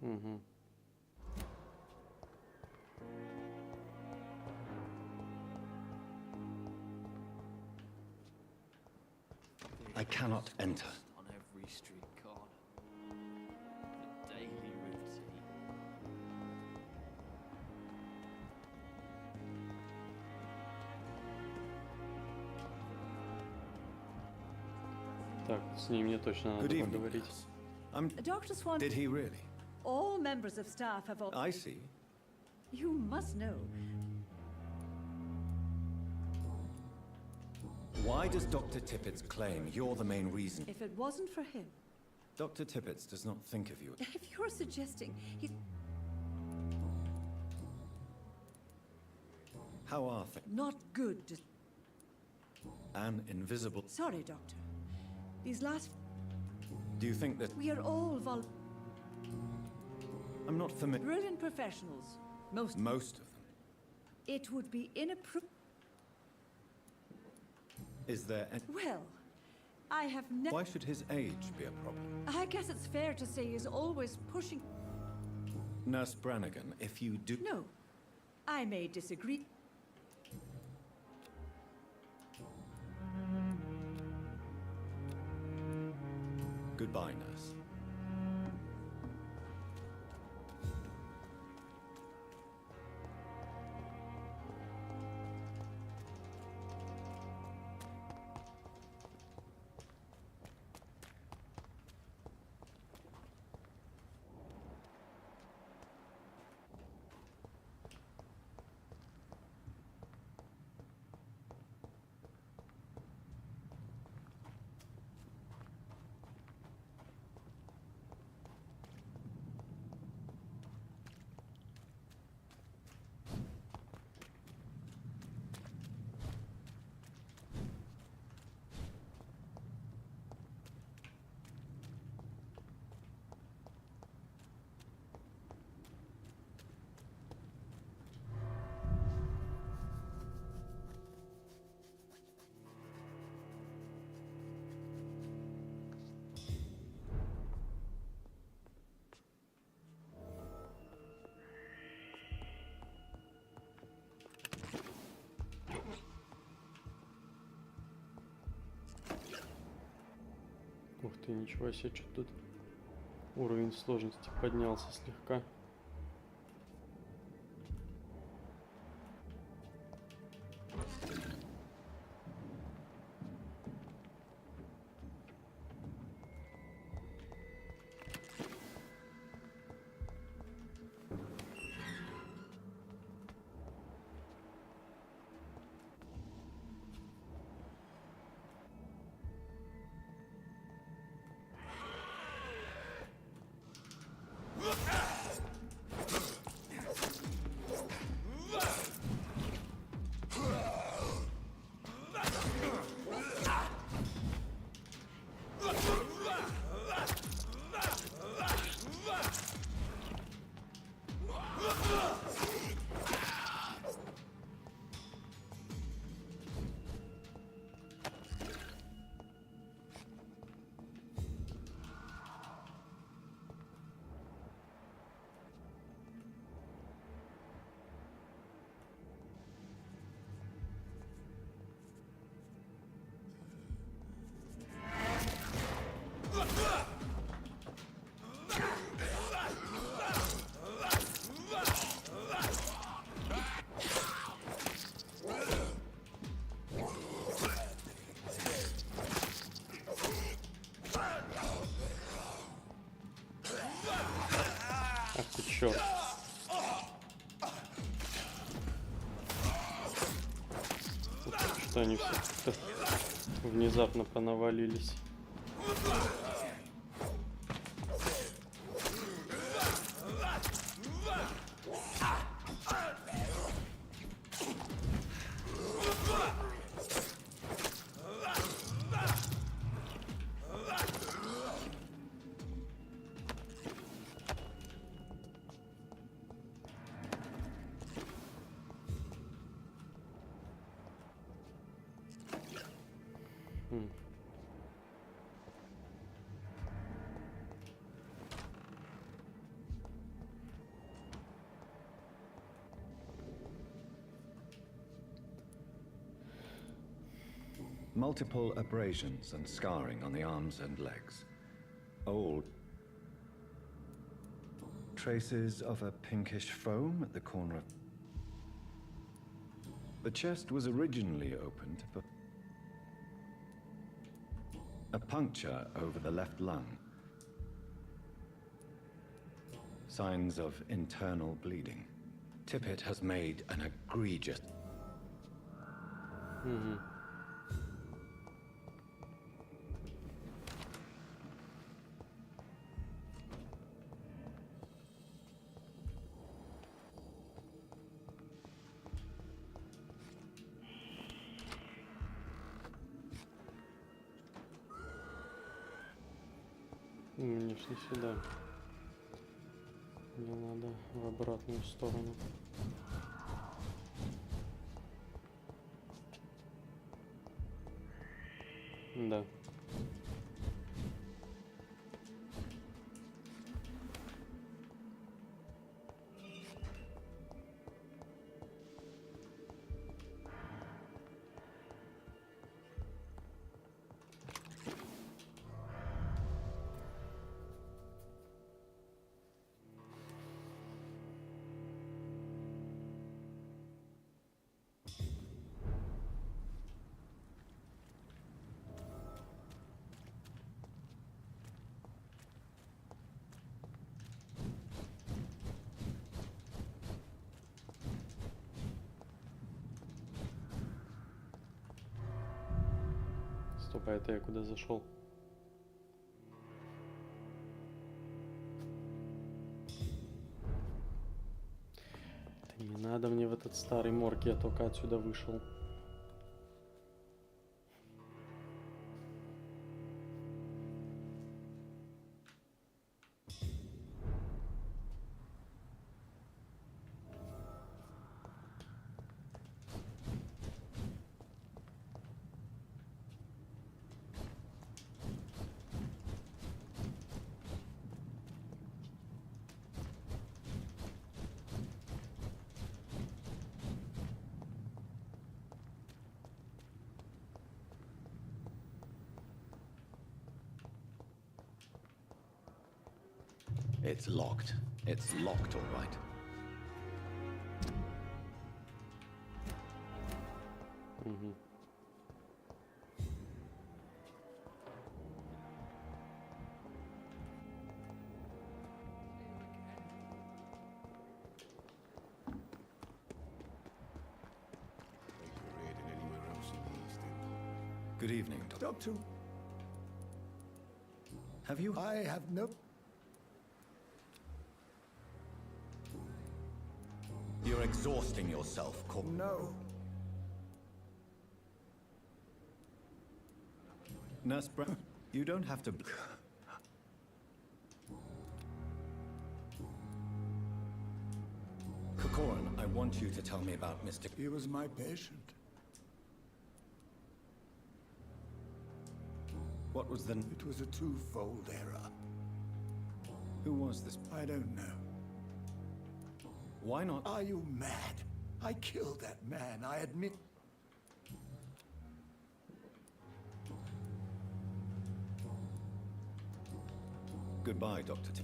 Угу. I cannot enter. On every street corner. The daily routine. Так, с ним мне точно надо поговорить. Dr. Swan... Did he really? All members of staff have... I see. You must know. Why does Dr. Tippett claim you're the main reason? If it wasn't for him, Dr. Tippett does not think of you. if you're suggesting he's How are things? not good. An invisible... Sorry, Doctor. These last... Do you think that... We are all I'm not familiar... brilliant professionals. Most of them. It would be inappropriate. Is there any... Well, I have never... Why should his age be a problem? I guess it's fair to say he's always pushing... Nurse Brannigan, if you do... No. I may disagree. Goodbye, nurse. Ух ты, ничего себе, что тут уровень сложности поднялся слегка. Ах ты чёрт. Что они все как-то внезапно понавалились. Multiple abrasions and scarring on the arms and legs. Old. Traces of a pinkish foam at the corner of... The chest was originally opened, but... A puncture over the left lung. Signs of internal bleeding. Tippett has made an egregious... Мне шли сюда. Мне надо в обратную сторону. Да. Стоп, а это я куда зашел? Да не надо мне в этот старый морг, я только отсюда вышел. It's locked. It's locked, all right. Угу. Good evening, Doctor. Have you? I have no... You're exhausting yourself, No. Nurse Brown, you don't have to... Kokoran, I want you to tell me about Mr. He was my patient. What was the... It was a twofold error. Who was this? I don't know. Why not? Are you mad? I killed that man, I admit. Goodbye, Dr. T.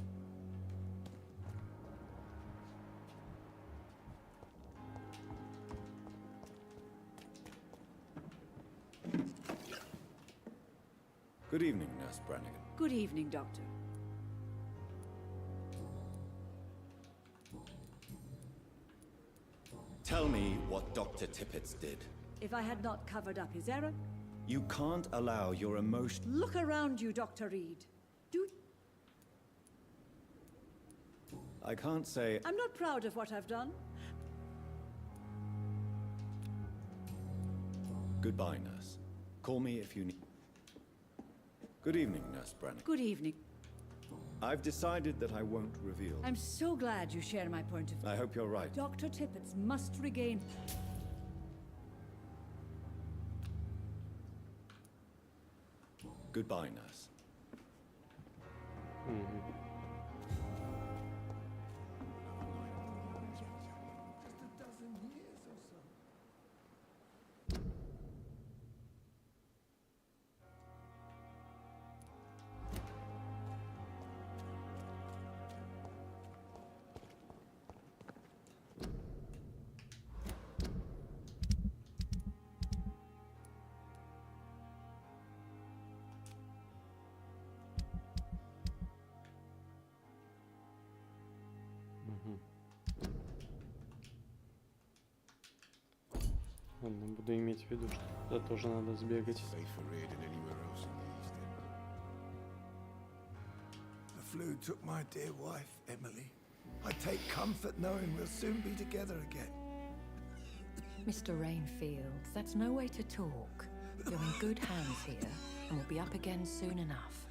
Good evening, Nurse Brannigan. Good evening, Doctor. Tell me what Dr. Tippett did. If I had not covered up his error... You can't allow your emotion... Look around you, Dr. Reed. I can't say... I'm not proud of what I've done. Goodbye, Nurse. Call me if you need... Good evening, Nurse Brannigan. Good evening. I've decided that I won't reveal. I'm so glad you share my point of view. I hope you're right. Dr. Tippett must regain... Goodbye, Nurse. Mm-hmm. Just a dozen years or so. Ладно, буду иметь в виду, что туда тоже надо сбегать. The flu took my dear wife, Emily. I take comfort knowing we'll soon be together again. Mr. Rainfield, that's no way to talk. You're in good hands here, and we'll be up again soon enough.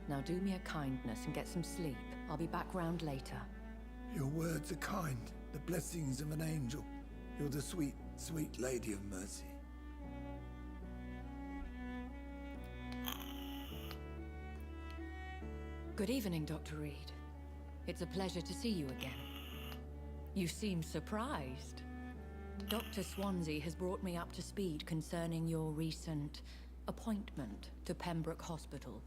Now do me a kindness and get some sleep. I'll be back round later. Your words are kind, the blessings of an angel. You're the sweet, sweet Lady of Mercy. Good evening, Dr. Reed. It's a pleasure to see you again. You seem surprised. Dr. Swansea has brought me up to speed concerning your recent appointment to Pembroke Hospital.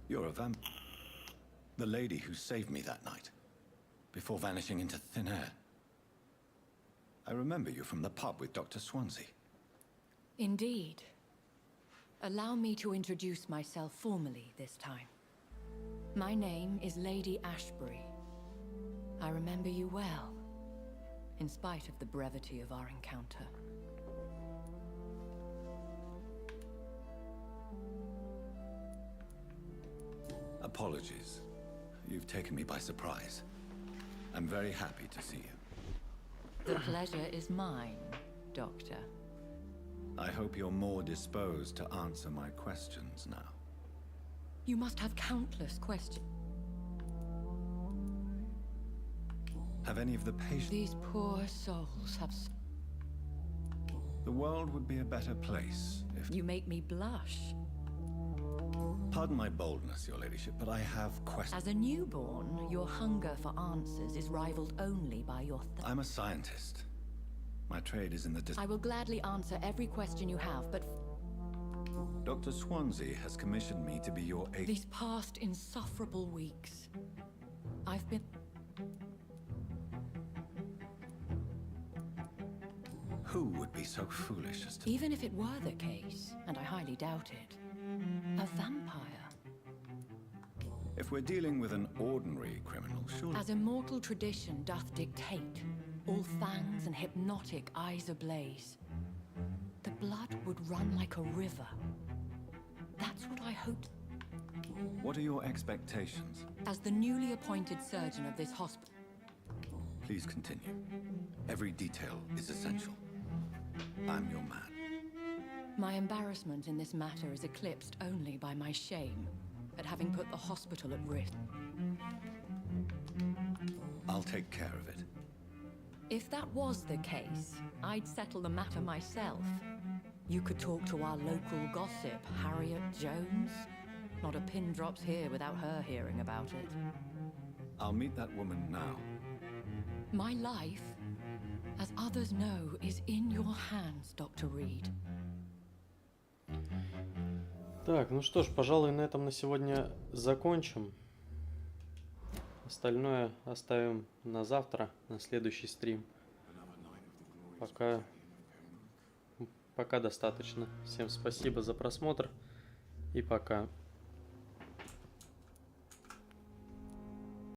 You're a vamp... The lady who saved me that night, before vanishing into thin air. I remember you from the pub with Dr. Swansea. Indeed. Allow me to introduce myself formally this time. My name is Lady Ashbury. I remember you well, in spite of the brevity of our encounter. Apologies. You've taken me by surprise. I'm very happy to see you. The pleasure is mine, Doctor. I hope you're more disposed to answer my questions now. You must have countless questions. Have any of the patients... These poor souls have... The world would be a better place if... You make me blush. Pardon my boldness, Your Ladyship, but I have questions. As a newborn, your hunger for answers is rivaled only by your I'm a scientist. My trade is in the... I will gladly answer every question you have, but... Dr. Swansea has commissioned me to be your aide. These past insufferable weeks, I've been... Who would be so foolish as to... Even if it were the case, and I highly doubt it, a vampire. If we're dealing with an ordinary criminal, surely... As immortal tradition doth dictate, all fangs and hypnotic eyes ablaze, the blood would run like a river. That's what I hoped. What are your expectations? As the newly appointed surgeon of this hospital... Please continue. Every detail is essential. I'm your man. My embarrassment in this matter is eclipsed only by my shame at having put the hospital at risk. I'll take care of it. If that was the case, I'd settle the matter myself. You could talk to our local gossip, Harriet Jones. Not a pin drops here without her hearing about it. I'll meet that woman now. My life, as others know, is in your hands, Dr. Reed. Так, ну что ж, пожалуй, на этом на сегодня закончим. Остальное оставим на завтра, на следующий стрим. Пока достаточно. Всем спасибо за просмотр и пока.